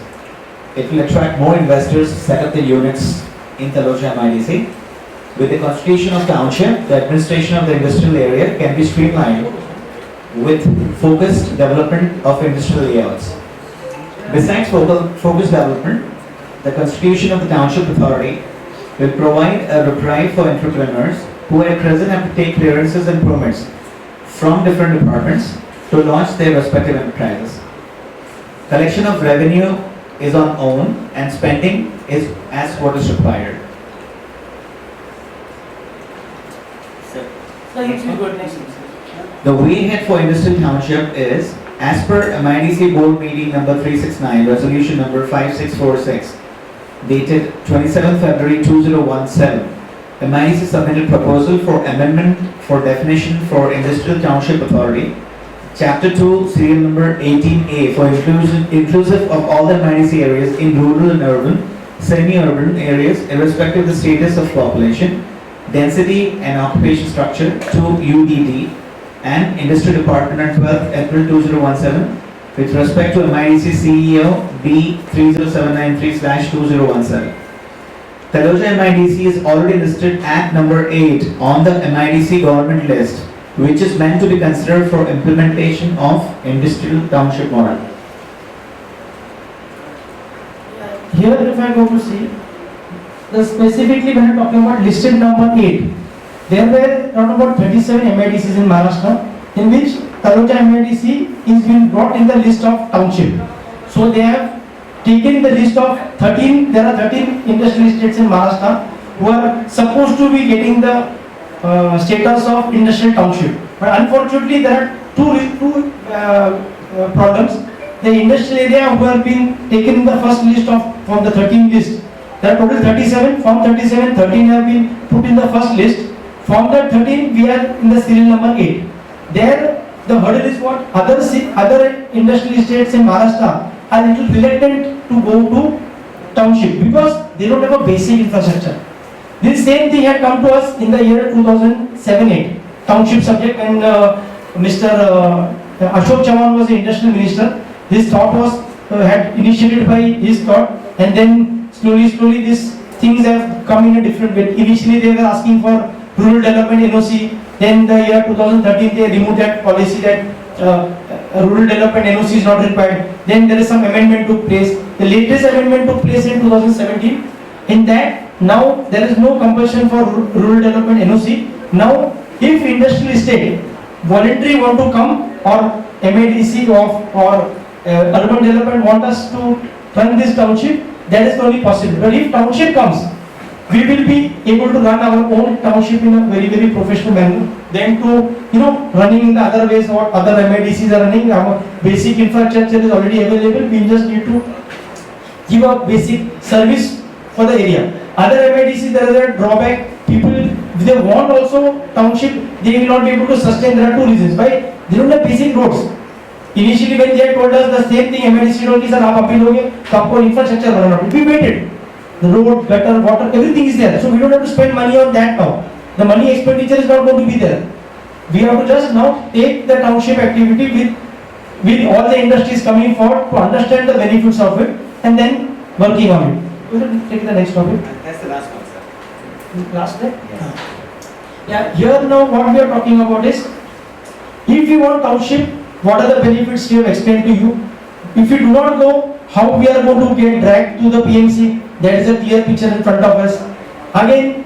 It will attract more investors to set up their units in Taloja MIDC. With the constitution of township, the administration of the industrial area can be streamlined with focused development of industrial layouts. Besides focused development, the constitution of the township authority will provide a reprieve for entrepreneurs who at present have to take clearances and permits from different departments to launch their respective enterprises. Collection of revenue is on own and spending is as what is required. The way ahead for industrial township is, as per MIDC board meeting number 369, resolution number 5646, dated 27 February 2017, MIDC submitted proposal for amendment for definition for industrial township authority, chapter 2, serial number 18A for inclusive of all the MIDC areas in rural and urban, semi-urban areas irrespective of the status of population, density and occupation structure to UDD, and Industry Department on 12th April 2017 with respect to MIDC CEO B30793/2017. Taloja MIDC is already listed at number 8 on the MIDC government list, which is meant to be considered for implementation of industrial township model. Here if I go to see, specifically when I am talking about listed number 8, there were around about 37 MIDCs in Maharashtra, in which Taloja MIDC is being brought in the list of township. So they have taken the list of 13, there are 13 industrial estates in Maharashtra who are supposed to be getting the status of industrial township. But unfortunately there are two problems. The industrial area who have been taken in the first list from the 13 list, there are total 37, from 37, 13 have been put in the first list. From that 13, we are in the serial number 8. There, the hurdle is what? Other industrial estates in Maharashtra are little reluctant to go to township because they don't have a basic infrastructure. This same thing had come to us in the year 2007-8, township subject, and Mr. Ashok Chavan was the industrial minister. This thought was had initiated by his thought, and then slowly these things have come in a different way. Initially they were asking for rural development NOC, then the year 2013 they removed that policy that rural development NOC is not required. Then there is some amendment took place. The latest amendment took place in 2017. In that, now there is no compulsion for rural development NOC. Now, if industrial estate voluntary want to come or MADC or urban development want us to run this township, that is the only possible. But if township comes, we will be able to run our own township in a very, very professional manner. Then to, running in the other ways what other MIDCs are running, our basic infrastructure is already available. We just need to give a basic service for the area. Other MIDCs, there is a drawback. People, if they want also township, they will not be able to sustain. There are two reasons. Why? They don't have basic roads. Initially when they had told us the same thing, MIDC told us, sir, आप appeal होगे, तो आपको infrastructure बनाना होगा. We waited. The road, gutter, water, everything is there. So we don't have to spend money on that now. The money expenditure is not going to be there. We have to just now take the township activity with all the industries coming forward to understand the benefits of it and then working on it. We will take the next topic. That's the last one, sir. Last day? Yeah. Yeah, here now what we are talking about is, if you want township, what are the benefits we have explained to you? If you do not know how we are going to get dragged to the PMC, that is a clear picture in front of us. Again,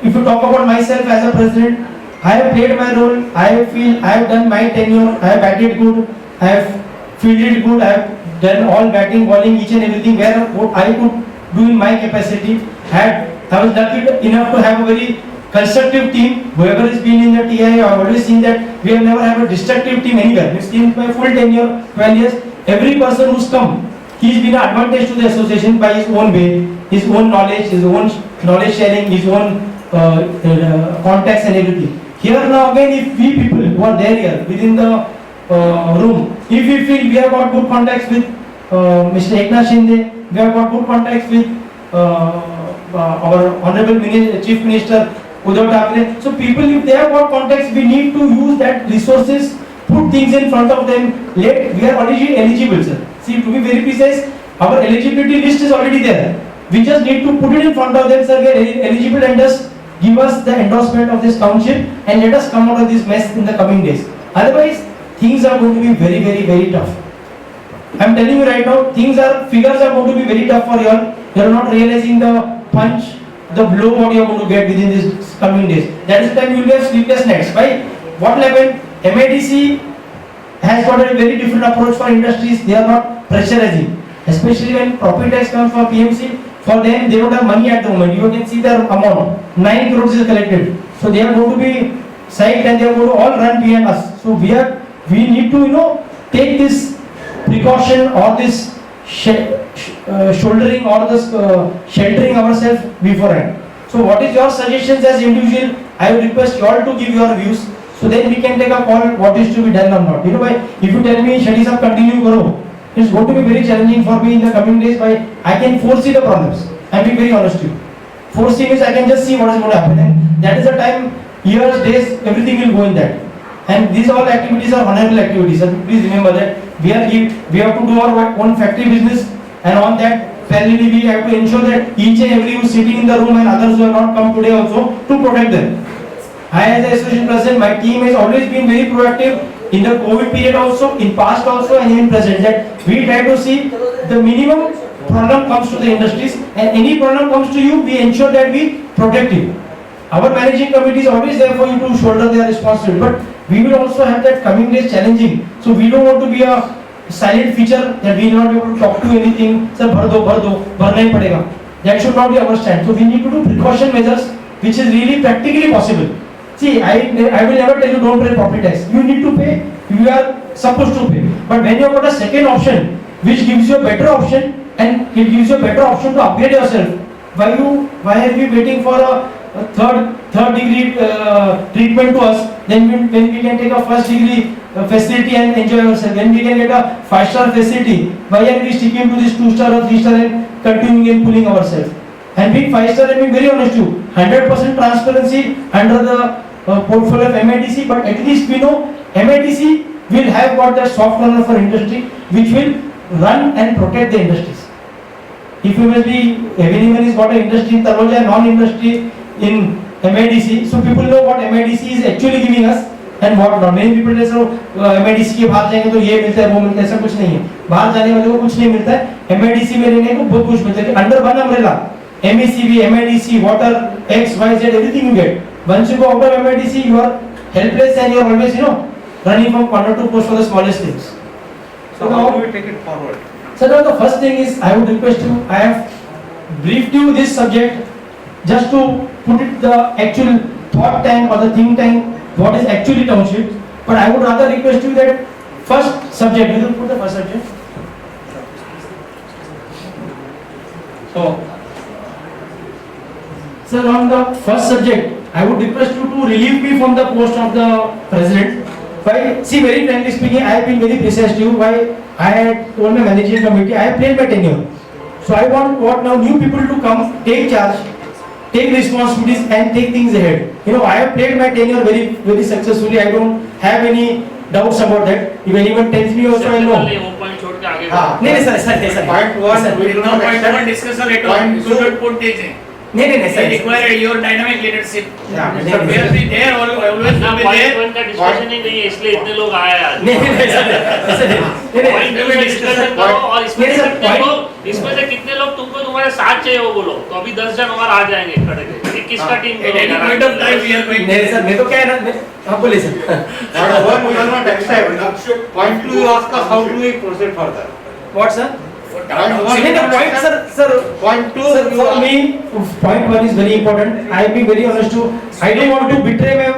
if you talk about myself as a president, I have played my role. I feel I have done my tenure. I have batted good. I have fielded good. I have done all batting, bowling, each and everything where what I could do in my capacity. I was lucky enough to have a very constructive team. Whoever has been in the TI, I have always seen that we have never had a destructive team anywhere. It's in my full tenure, 12 years. Every person who's come, he's been an advantage to the association by his own way, his own knowledge sharing, his own contacts and everything. Here now again, if we people who are there here within the room, if we feel we have got good contacts with Mr. Eknath Shinde, we have got good contacts with our Honorable Chief Minister Uddhav Thackeray. So people, if they have got contacts, we need to use that resources, put things in front of them. We are already eligible, sir. See, to be very precise, our eligibility list is already there. We just need to put it in front of them, sir. We are eligible and just give us the endorsement of this township and let us come out of this mess in the coming days. Otherwise, things are going to be very, very, very tough. I am telling you right now, figures are going to be very tough for you all. You are not realizing the punch, the blow what you are going to get within these coming days. That is the time you will have sleepless nights. Why? What happened? MIDC has got a very different approach for industries. They are not pressurizing. Especially when property tax comes for PMC, for them they don't have money at the moment. You can see their amount. 9 crores is collected. So they are going to be psyched and they are going to all run behind us. So we need to take this precaution or this shouldering or this sheltering ourselves beforehand. So what is your suggestions as individual? I would request you all to give your views. So then we can take a call what is to be done or not. If you tell me, Shadi sir, continue karo, it's going to be very challenging for me in the coming days. I can foresee the problems. I will be very honest to you. Foresee means I can just see what is going to happen. And that is the time, years, days, everything will go in that. And these all activities are honorable activities. And please remember that we have to do our own factory business, and on that parallelly we have to ensure that each and every who is sitting in the room and others who have not come today also to protect them. I as the association president, my team has always been very proactive in the COVID period also, in past also and even present, that we try to see the minimum problem comes to the industries, and any problem comes to you, we ensure that we protect you. Our managing committee is always there for you to shoulder their responsibility, but we will also have that coming days challenging. So we don't want to be a silent feature that we will not be able to talk to anything. Sir, bhar do, bharna hi padega. That should not be our stand. So we need to do precaution measures, which is really practically possible. See, I will never tell you don't pay property tax. You need to pay. You are supposed to pay. But when you have got a second option, which gives you a better option, and it gives you a better option to upgrade yourself, why are you waiting for a third degree treatment to us? Then when we can take a first degree facility and enjoy ourselves, when we can get a 5-star facility, why are we sticking to this 2-star or 3-star and continuing and pulling ourselves? And being 5-star, and being very honest to you, 100% transparency under the portfolio of MIDC, but at least we know MIDC will have got that soft corner for industry, which will run and protect the industries. If you must be, everyone has got an industry in Taloja, non-industry in MIDC, so people know what MIDC is actually giving us, and what not. Many people say MIDC के बाहर जाएंगे तो ये मिलता है वो मिलता है, ऐसा कुछ नहीं है. बाहर जाने वाले को कुछ नहीं मिलता है. MIDC में रहने को बहुत कुछ मिलता है. Under one umbrella, MECB, MIDC, water, X, Y, Z, everything you get. Once you go out of MIDC, you are helpless and you are always, running from corner to post for the smallest things. So how do we take it forward? So now the first thing is, I would request you, I have briefed you this subject just to put it the actual thought tank or the think tank, what is actually township. But I would rather request you that first subject, you will put the first subject. So on the first subject, I would request you to relieve me from the post of the president. Why? See, very frankly speaking, I have been very precise to you. Why? I had told my managing committee, I have played my tenure. So I want now new people to come, take charge, take responsibilities and take things ahead. I have played my tenure very, very successfully. I don't have any doubts about that. If anyone tells me also, I know. नहीं sir. Point one, we do not Point accept. one discussion later on. Point You two. should put this in. नहीं We sir. require your dynamic leadership. Yeah, So we will be there, always ना will be point there. One का discussion ही नहीं है इसलिए इतने लोग आए आज नहीं सर. ऐसा नहीं. पॉइंट टू में डिस्कशन करो और इसमें नहीं से सर, कितने point- लोग इसमें से कितने लोग तुमको तुम्हारे साथ चाहिए वो बोलो तो अभी 10 जन और आ जाएंगे खड़े के किसका team At any point of time, we are going. नहीं सर, मैं तो क्या है ना, हाँ बोले sir. Point one, we will not accept. Point two, you ask us how do we proceed further. What sir? Point one, नहीं नहीं, point sir. Point two, Sir, you for ask. me, point one is very important. I be very honest to. I don't want to betray my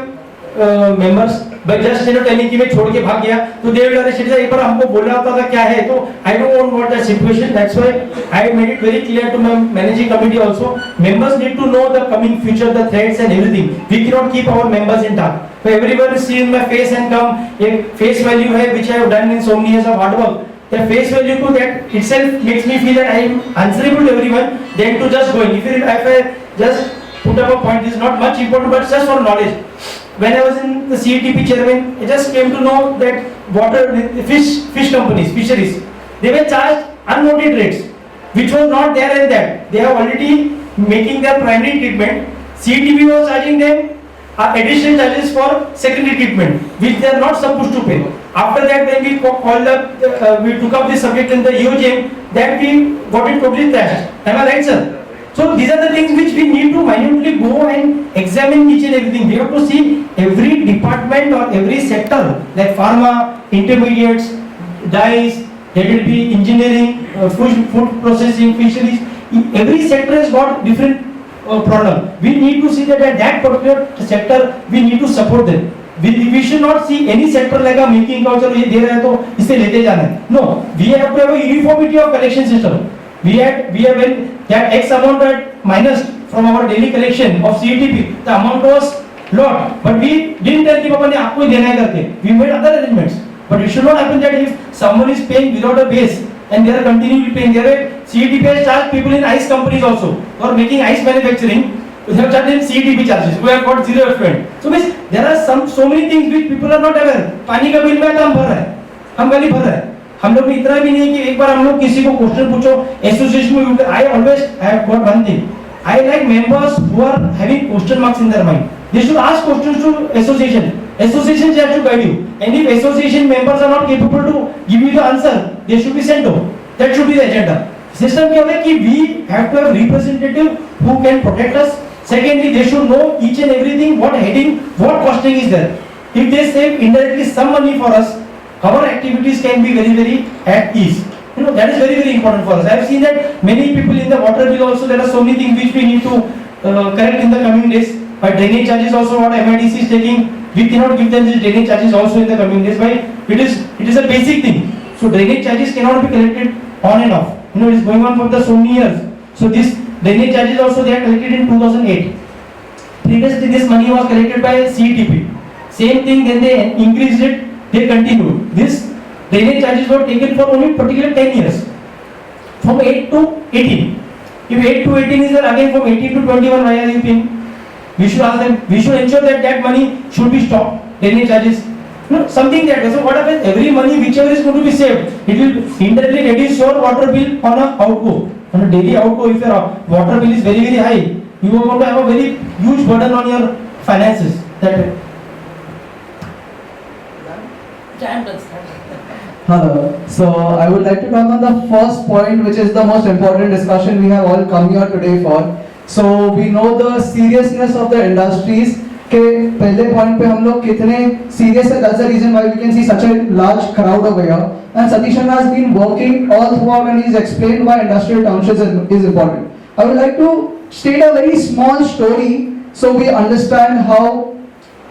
members by just telling कि मैं छोड़ के भाग गया तो they will arrest it. एक बार हमको बोला होता था क्या है तो I don't want that situation. That's why I made it very clear to my managing committee also. Members need to know the coming future, the threats and everything. We cannot keep our members in dark. So everyone sees my face and come. एक face value है which I have done in so many years of hard work. The face value to that itself makes me feel that I am answerable to everyone than to just go in. If I just put up a point, this is not much important, but just for knowledge. When I was in the CETP chairman, I just came to know that water, fish companies, fisheries, they were charged unnoted rates, which was not there and that. They are already making their primary treatment. CETP was charging them additional charges for secondary treatment, which they are not supposed to pay. After that, when we called up, we took up this subject in the EOGM, that we got it totally trashed. Am I right, sir? So these are the things which we need to minutely go and examine each and everything. We have to see every department or every sector, like pharma, intermediates, dyes, there will be engineering, food processing, fisheries. Every sector has got different problem. We need to see that at that particular sector, we need to support them. We should not see any sector like a making का चलो ये दे रहा है तो इसे लेते जाना है. No, we have to have a uniformity of collection system. We have when that X amount that minus from our daily collection of CETP, the amount was lot, but we didn't tell कि पापा ने आपको ही देना है करके. We made other arrangements, but it should not happen that if someone is paying without a base and they are continually paying, there are CETP has charged people in ice companies also for making ice manufacturing. They have charged them CETP charges. We have got zero effluent. So means there are so many things which people are not aware. पानी का bill में तो हम भर रहे हैं, हम गाली भर रहे हैं. हम लोग इतना भी नहीं कि एक बार हम लोग किसी को क्वेश्चन पूछो एसोसिएशन में. I always have got one thing. I like members who are having question marks in their mind. They should ask questions to association. Association has to guide you. And if association members are not capable to give you the answer, they should be sent home. That should be the agenda. System क्या होता है कि we have to have representative who can protect us. Secondly, they should know each and everything, what heading, what costing is there. If they save indirectly some money for us, our activities can be very, very at ease. That is very, very important for us. I have seen that many people in the water bill also, there are so many things which we need to correct in the coming days. But drainage charges also what MIDC is taking, we cannot give them these drainage charges also in the coming days. Why? It is a basic thing. So drainage charges cannot be collected on and off. It is going on for the so many years. So this drainage charges also they are collected in 2008. Previously this money was collected by CETP. Same thing, then they increased it, they continued. This drainage charges were taken for only particular 10 years. From 8 to 18. If 8 to 18 is there, again from 18 to 21, why are you paying? We should ask them, we should ensure that money should be stopped, drainage charges. Something that way. So what happens, every money whichever is going to be saved, it will indirectly reduce your water bill on a outgo. On a daily outgo, if your water bill is very, very high, you are going to have a very huge burden on your finances. That way. Hello. So I would like to talk on the first point, which is the most important discussion we have all come here today for. So we know the seriousness of the industries. के पहले point पे हम लोग कितने serious है. That's the reason why we can see such a large crowd over here. And Satishan has been working all throughout, and he's explained why industrial townships is important. I would like to state a very small story so we understand how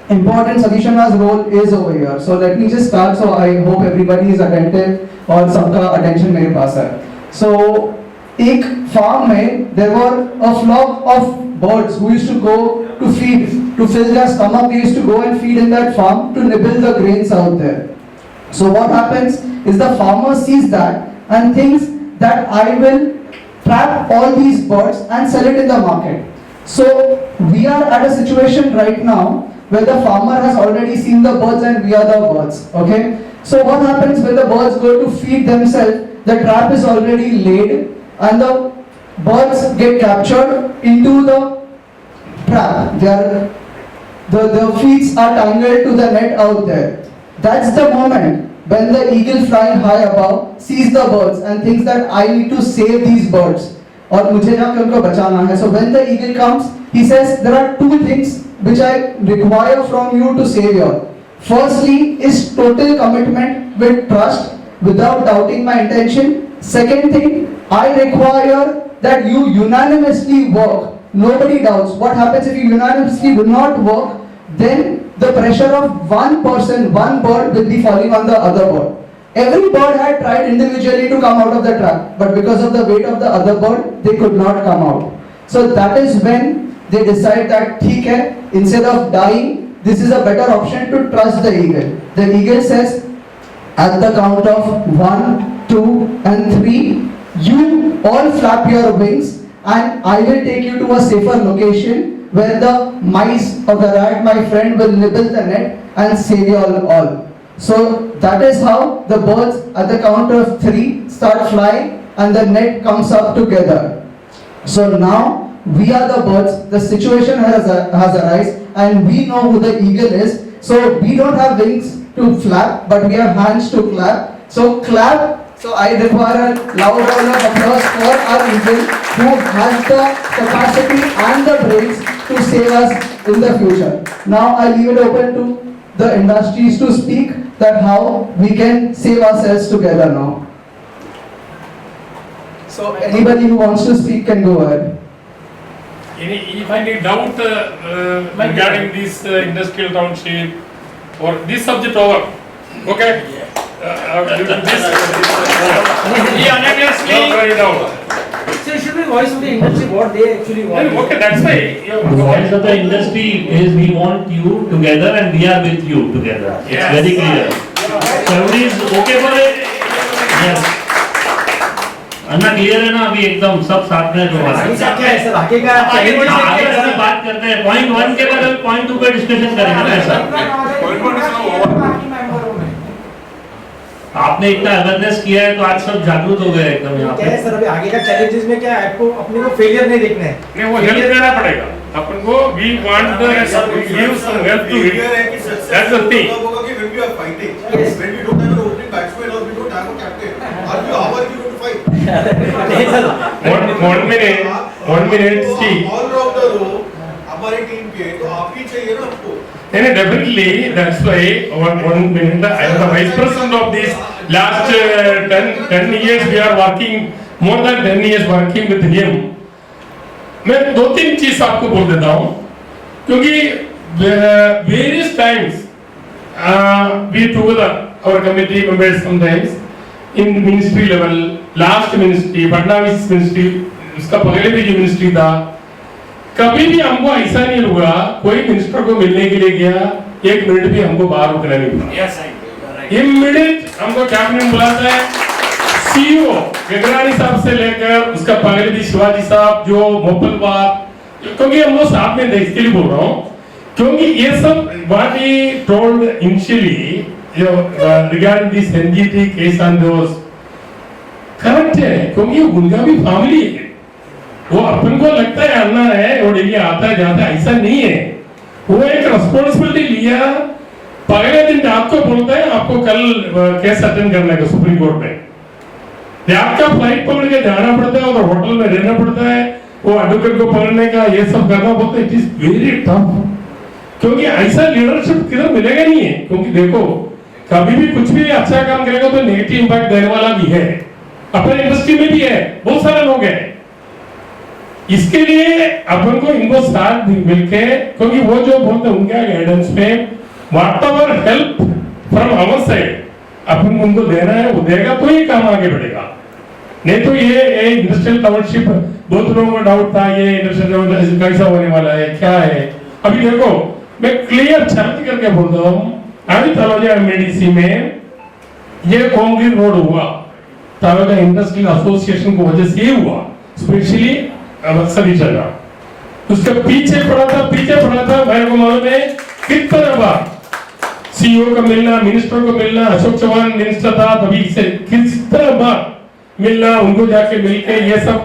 important Satishan's role is over here. So let me just start. So I hope everybody is attentive और सबका attention मेरे पास है. So एक farm में there were a flock of birds who used to go to feed, to fill their stomach. They used to go and feed in that farm to nibble the grains out there. So what happens is the farmer sees that and thinks that I will trap all these birds and sell it in the market. So we are at a situation right now where the farmer has already seen the birds and we are the birds, okay? So what happens when the birds go to feed themselves, the trap is already laid and the birds get captured into the trap. The feet are tangled to the net out there. That's the moment when the eagle flying high above sees the birds and thinks that I need to save these birds और मुझे जाकर उनको बचाना है. So when the eagle comes, he says there are two things which I require from you to save you. Firstly is total commitment with trust without doubting my intention. Second thing, I require that you unanimously work. Nobody doubts. What happens if you unanimously will not work? Then the pressure of one person, one bird will be falling on the other bird. Every bird had tried individually to come out of the trap, but because of the weight of the other bird, they could not come out. So that is when they decide that ठीक है, instead of dying, this is a better option to trust the eagle. The eagle says, at the count of 1, 2, and 3, you all flap your wings, and I will take you to a safer location where the mice or the rat, my friend, will nibble the net and save you all. So that is how the birds at the count of 3 start flying and the net comes up together. So now we are the birds, the situation has arisen and we know who the eagle is. So we don't have wings to flap, but we have hands to clap. So clap. So I require a loud round of applause for our eagle who has the capacity and the brains to save us in the future. Now I leave it open to the industries to speak that how we can save ourselves together now. So anybody who wants to speak can go ahead. If any doubt regarding this industrial township or this subject over, okay? Due to this, unanimously. So it should be voice of the industry what they actually want. Okay, that's why. The voice of the industry is we want you together and we are with you together. It's Yes. very clear. So everybody is okay for it? Yes. Anna clear है ना अभी एकदम सब साथ में जो आगे का क्या है सर? आगे का आगे challenge है आगे क्या? का बात करते हैं पॉइंट 1 के बाद अभी पॉइंट 2 पे डिस्कशन करेंगे ना सर. आपने इतना अवेयरनेस किया है तो आज सब जागरूक हो गए एकदम यहाँ क्या है पे. सर? अभी आगे का challenges में क्या है? आपको अपने को फेलियर नहीं देखना है. नहीं वो हेल्प देना पड़ेगा अपन को. We want the give some help to it. That's the thing. When we are fighting, when we don't have an opening batsman or we don't have a captain, how are you going to fight? One minute. See. All rounder हो हमारी team के तो आप ही चाहिए ना हमको. And definitely, that's why one minute, I am the vice president of this. Last 10 years we are working, more than 10 years working with him. मैं 2-3 चीज आपको बोल देता हूँ, क्योंकि various times we together our committee members sometimes in ministry level, last ministry, Fadnavis ministry, उसका पहले भी जो ministry था, कभी भी हमको ऐसा नहीं हुआ कोई मिनिस्टर को मिलने के लिए गया 1 मिनट भी हमको बाहर रुकना नहीं पड़ा. Yes, right. इमीडिएट हमको कैबिनेट बुलाता है. सीईओ गगरानी साहब से लेकर उसका पहले भी शिवाजी साहब जो मोपलवार, क्योंकि हम लोग साथ में देख के लिए बोल रहा हूँ, क्योंकि ये सब what he told initially regarding this NGT case and those correct है, क्योंकि उनका भी फैमिली है. वो अपन को लगता है अन्ना है और ये आता है जाता है, ऐसा नहीं है. वो एक रिस्पॉन्सिबिलिटी लिया पहले दिन रात को बोलते हैं आपको कल केस अटेंड करने का सुप्रीम कोर्ट में, रात का फ्लाइट पकड़ के जाना पड़ता है और होटल में रहना पड़ता है, वो एडवोकेट को पकड़ने का ये सब करना पड़ता है। इट इज वेरी टफ, क्योंकि ऐसा लीडरशिप किधर मिलेगा नहीं है। क्योंकि देखो कभी भी कुछ भी अच्छा काम करेगा तो नेगेटिव इंपैक्ट देने वाला भी है, अपने इंडस्ट्री में भी है, बहुत सारे लोग हैं। इसके लिए अपन को इनको साथ मिलके, क्योंकि वो जो बोलते हैं उनके गाइडेंस में whatever help from our side अपन उनको देना है, वो देगा तो ही काम आगे बढ़ेगा। नहीं तो ये इंडस्ट्रियल टाउनशिप, बहुत लोगों को डाउट था ये इंडस्ट्रियल टाउनशिप कैसा होने वाला है, क्या है। अभी देखो मैं क्लियर चैलेंज करके बोलता हूँ, अभी तलोजा एमडीसी में ये कंक्रीट रोड हुआ तलोजा इंडस्ट्रियल एसोसिएशन को वजह से ही हुआ, स्पेशली सभी जगह। उसके पीछे पड़ा था मेरे को मालूम है कितना बार सीईओ को मिलना, मिनिस्टर को मिलना, अशोक चौहान मिनिस्टर था तभी से कितना बार मिलना, उनको जाके मिलके ये सब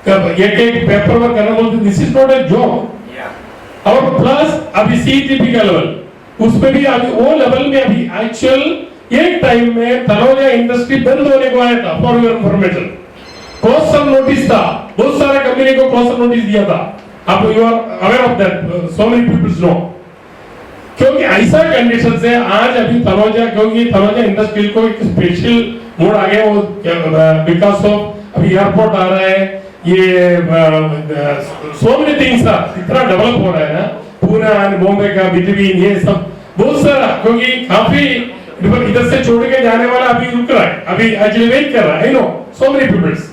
एक पेपर वर्क करना, बोलते this is not a job. और प्लस अभी सीईटीपी का लेवल, उसमें भी अभी वो लेवल में अभी एक्चुअल एक टाइम में तलोजा इंडस्ट्री बंद होने को आया था, for your information. Closure notice था, बहुत सारे कंपनी को क्लोजर नोटिस दिया था, आप you are aware of that, so many peoples no. क्योंकि ऐसा कंडीशन से आज अभी तलोजा, क्योंकि तलोजा इंडस्ट्री को एक स्पेशल मोड आ गया, वो बिकॉज ऑफ अभी एयरपोर्ट आ रहा है, ये सो मेनी थिंग्स इतना डेवलप हो रहा है ना, पूना बॉम्बे का बिटवीन ये सब बहुत सारा, क्योंकि काफी इधर से छोड़ के जाने वाला अभी रुक रहा है, अभी एक्चुअली वेट कर रहा है। I know so many peoples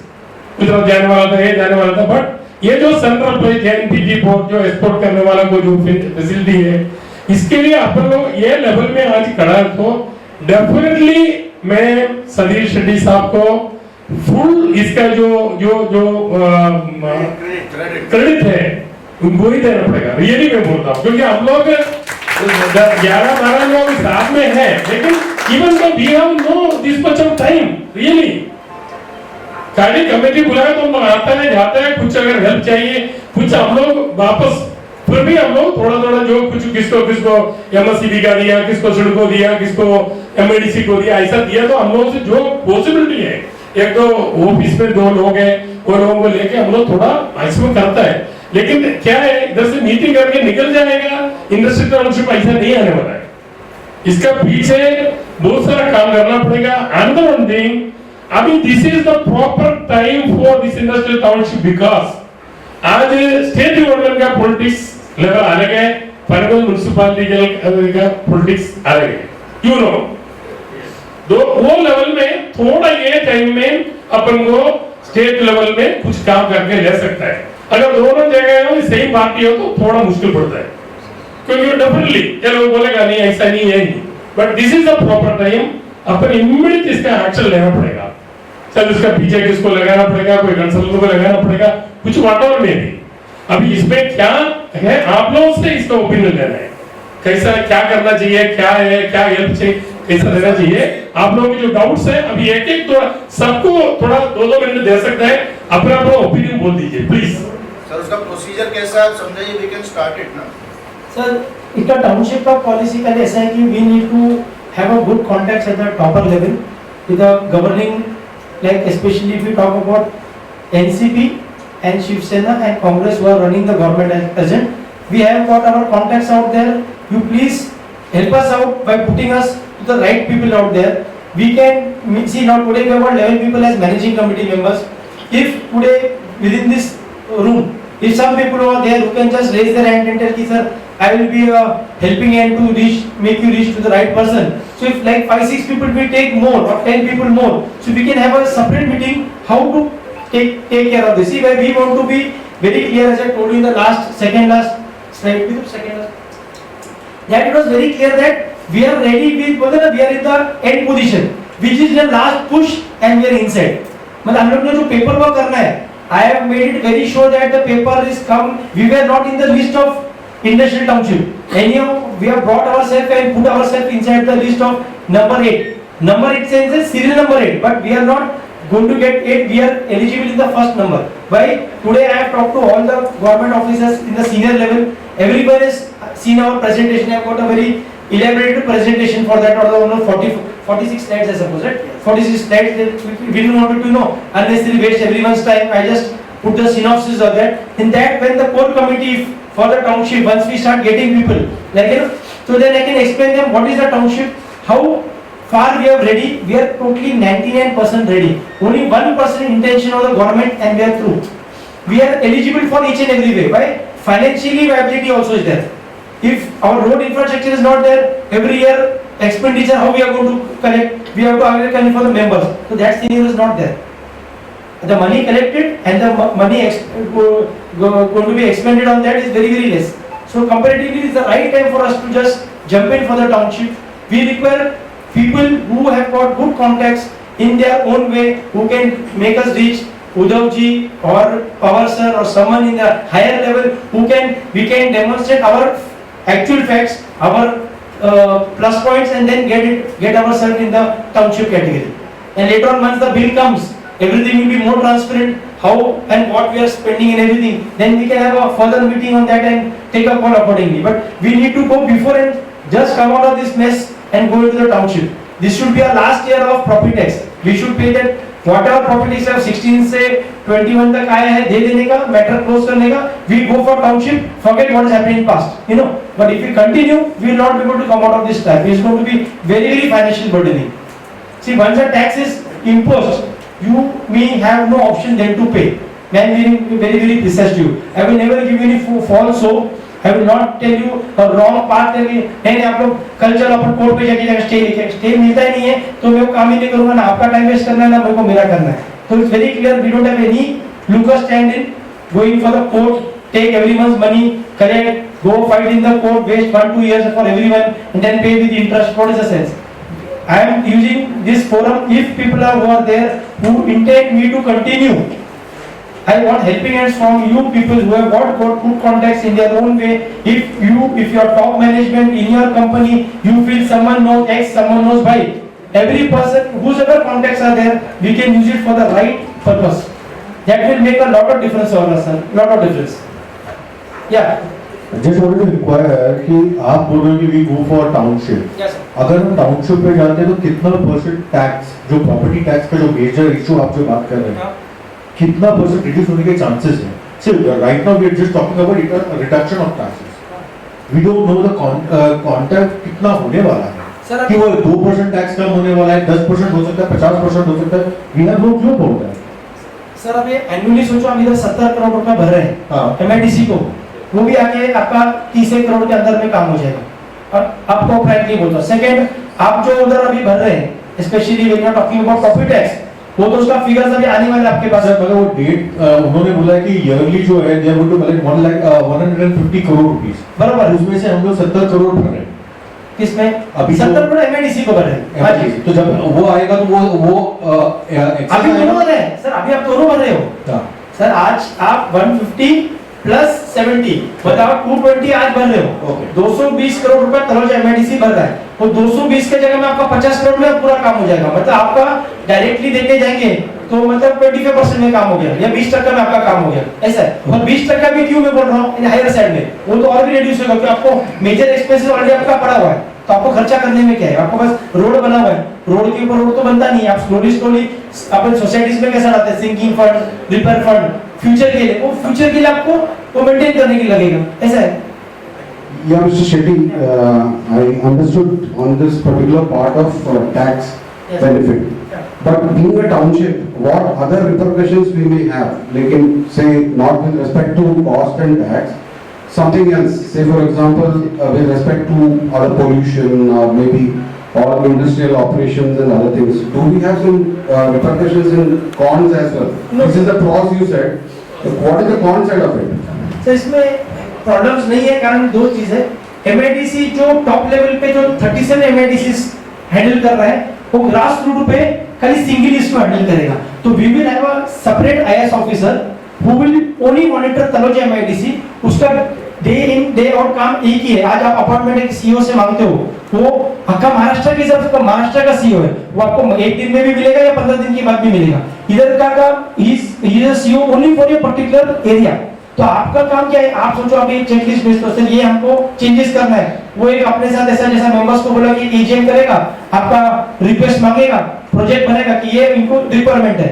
उधर जाने वाला था, ये जाने वाला था, बट ये जो सेंट्रल प्लेस एनपीटी पोर्ट जो एक्सपोर्ट करने वाला को जो फैसिलिटी है, इसके लिए अपन लोग ये लेवल में आज खड़ा है, तो डेफिनेटली मैं सतीश शेट्टी साहब को फुल इसका जो जो जो क्रेडिट है उनको ही देना पड़ेगा, रियली मैं बोलता हूँ। क्योंकि हम लोग 11-12 लोग साथ में हैं, लेकिन even though we have no this much of time really. खाली कमेटी बुलाया तो हम लोग आता है जाता है, कुछ अगर हेल्प चाहिए कुछ हम लोग वापस, फिर भी हम लोग थोड़ा थोड़ा जो कुछ किसको एमएससीबी का दिया, किसको सिडको दिया, किसको एमएडीसी को दिया, ऐसा दिया तो हम लोग से जो पॉसिबिलिटी है, एक तो ऑफिस में 2 लोग हैं, वो लोगों को लेके हम लोग थोड़ा मैक्सिमम करता है। लेकिन क्या है, इधर से मीटिंग करके निकल जाएगा, इंडस्ट्रियल टाउनशिप ऐसा नहीं आने वाला है। इसका पीछे बहुत सारा काम करना पड़ेगा। अनदर वन थिंग, अभी this is the proper time for this industrial township, because आज स्टेट गवर्नमेंट का पॉलिटिक्स लेवल अलग है, फैडरल म्युनिसिपैलिटी का पॉलिटिक्स अलग है, यू नो। तो वो लेवल में थोड़ा ये टाइम में अपन को स्टेट लेवल में कुछ काम करके ले सकता है। अगर दोनों जगह सेम पार्टी हो तो थोड़ा मुश्किल पड़ता है, क्योंकि डेफिनेटली ये लोग बोलेगा नहीं ऐसा नहीं है, but this is the proper time, upon immediate इसका एक्शन लेना पड़ेगा। चल इसका पीछे किसको लगाना पड़ेगा, कोई कंसल्टेंट को लगाना पड़ेगा, कुछ वाटर में भी। अभी इसमें क्या है, आप लोगों से इसका ओपिनियन लेना है, कैसा क्या करना चाहिए, क्या है, क्या हेल्प चाहिए, कैसा देना चाहिए। आप लोगों के जो डाउट्स है अभी एक थोड़ा सबको थोड़ा 2-2 मिनट दे सकते हैं, अपना ओपिनियन बोल दीजिए प्लीज। सर उसका प्रोसीजर कैसा है समझाइए, वी कैन स्टार्ट इट ना। सर इसका टाउनशिप का पॉलिसी का ऐसा है कि we need to have a good contacts at the topper level with the governing, like specially if you talk about NCP and Shiv Sena and Congress who are running the government at present. We have got our contacts out there. You please help us out by putting us to the right people out there. We can see now today we have got 11 people as managing committee members. If today within this room, if some people are there who can just raise their hand and tell ki sir, I will be a helping hand to reach, make you reach to the right person. So if like 5-6 people we take more or 10 people more, so we can have a separate meeting how to take care of this. See, where we want to be very clear, as I told you in the second last slide, that it was very clear that we are ready with, we are in the end position, which is the last push and we are inside. मतलब हम लोग ने जो paper work करना है, I have made it very sure that the paper is come. We were not in the list of industrial township. Anyhow, we have brought ourselves and put ourselves inside the list of number 8. Number 8 says serial number 8, but we are not going to get 8, we are eligible in the first number. Why? Today I have talked to all the government officers in the senior level. Everyone has seen our presentation. I have got a very elaborated presentation for that, or the 46 slides I suppose, right? 46 slides, we don't want to unnecessarily waste everyone's time. I just put the synopsis of that. In that, when the core committee for the township, once we start getting people, like, you know, so then I can explain them what is the township, how far we are ready. We are totally 99% ready. Only 1% intention of the government and we are through. We are eligible for each and every way. Why? Financially viability also is there. If our road infrastructure is not there, every year expenditure, how we are going to collect? We have to again collect for the members. So that scenario is not there. The money collected and the money going to be expended on that is very, very less. So comparatively, it's the right time for us to just jump in for the township. We require people who have got good contacts in their own way, who can make us reach Udhavji or Pawar sir or someone in the higher level we can demonstrate our actual facts, our plus points, and then get ourselves in the township category. And later on, once the bill comes, everything will be more transparent, how and what we are spending and everything. Then we can have a further meeting on that and take a call accordingly. But we need to go before and just come out of this mess and go into the township. This should be our last year of property tax. We should pay that whatever property tax of 16 से 21 तक आया है दे देने का, matter close करने का. We go for township, forget what is happening in past, you know. But if we continue, we will not be able to come out of this trap. It is going to be very, very financial burdening. See, once a tax is imposed, you may have no option then to pay. I am being very, very precise to you. I will never give any false hope. I will not tell you a wrong path. नहीं आप लोग कल चलो अपन court पे जाके जाकर stay लेके stay मिलता ही नहीं है तो मैं वो काम ही नहीं करूँगा ना आपका टाइम वेस्ट करना है ना मेरे को मेरा करना है. So it's very clear we don't have any looker stand in going for the court, take everyone's money, collect, go fight in the court, waste 1-2 years for everyone and then pay with interest. What is the sense? I am using this forum if people are who are there who intend me to continue. I want helping hands from you people who have got good contacts in their own way. If your top management in your company, you feel someone knows X, someone knows Y. Every person, whoever contacts are there, we can use it for the right purpose. That will make a lot of difference for us, sir. Lot of difference. Yeah. Just wanted to inquire कि आप बोल रहे हो कि we go for township. Yes, sir. अगर हम township पे जाते हैं तो कितना परसेंट टैक्स जो प्रॉपर्टी टैक्स का जो मेजर इशू आप जो बात कर रहे हैं कितना परसेंट रिड्यूस होने के चांसेस हैं? So right now we are just talking about reduction of taxes. We don't know the content कितना होने वाला है. Sir, कि वो 2% टैक्स कम होने वाला है, 10% हो सकता है, 50% हो सकता है. We have no clue about that. Sir अब ये एनुअली सोचो हम इधर 70 करोड़ रुपए भर रहे हैं एमआईडीसी को, वो भी आके आपका 30 करोड़ के अंदर में काम हो जाएगा और आपको फ्रैंकली बोलता हूं. सेकंड, आप जो उधर अभी भर रहे हैं specially when you are talking about profit tax, वो तो उसका फिगर्स अभी आने वाले आपके पास. मतलब वो डेट उन्होंने बोला है कि ईयरली जो है they want to collect 150 crore rupees. बराबर. उसमें से हम लोग 70 करोड़ भर रहे हैं. किसमें? अभी 70 करोड़ एमआईडीसी को भर रहे हैं. हाँ जी. तो जब वो आएगा तो वो अभी दोनों भर रहे हैं सर, अभी आप दोनों भर रहे हो सर. आज आप 150 प्लस 70 बताओ 220 आज भर रहे हो. 220 करोड़ रुपए तलोजा एमआईडीसी भर रहा है. वो 220 के जगह में आपका 50 करोड़ में पूरा काम हो जाएगा. मतलब आपका डायरेक्टली देके जाएंगे तो मतलब 25% में काम हो गया या 20% में आपका काम हो गया ऐसा है. और 20% भी क्यों मैं बोल रहा हूँ हायर साइड में, वो तो और भी रिड्यूस होगा क्योंकि आपको मेजर एक्सपेंसेस ऑलरेडी आपका पड़ा हुआ है. तो आपको खर्चा करने में क्या है, आपको बस रोड बना हुआ है, रोड के ऊपर रोड तो बनता नहीं है. आप स्लोली अपन सोसाइटीज में कैसा लाते हैं sinking fund, repair fund, future के लिए, वो फ्यूचर के लिए आपको वो मेंटेन करने के लिए लगेगा ऐसा है. Yeah, Mr. Shetty, I understood on this particular part of tax benefit. Yeah. But being a township, what other repercussions we may have? Like in, say, not with respect to cost and tax, something else. Say, for example, with respect to other pollution or maybe all industrial operations and other things. Do we have some repercussions in cons as well? No. This is the pros you said. What is the con side of it? तो इसमें problems नहीं है, कारण दो चीज है. MIDC जो top level पे जो 37 एमआईडीसी हैंडल कर रहा है वो ग्रास रूट पे खाली सिंगल इसको हैंडल करेगा. तो we will have a separate IAS officer who will only monitor Taloja MIDC. उसका डे इन डे आउट काम एक ही है. आज आप अपॉइंटमेंट एक सीईओ से मांगते हो, वो आपका महाराष्ट्र के हिसाब से महाराष्ट्र का सीईओ है, वो आपको एक दिन में भी मिलेगा या 15 दिन के बाद भी मिलेगा. इधर का he is CEO only for your particular area. तो आपका काम क्या है, आप सोचो आप एक चेकलिस्ट भेजते हो, सर ये हमको चेंजेस करना है, वो एक अपने साथ ऐसा जैसा मेंबर्स को बोला कि एजीएम करेगा, आपका रिक्वेस्ट मांगेगा, प्रोजेक्ट बनेगा कि ये इनको रिक्वायरमेंट है,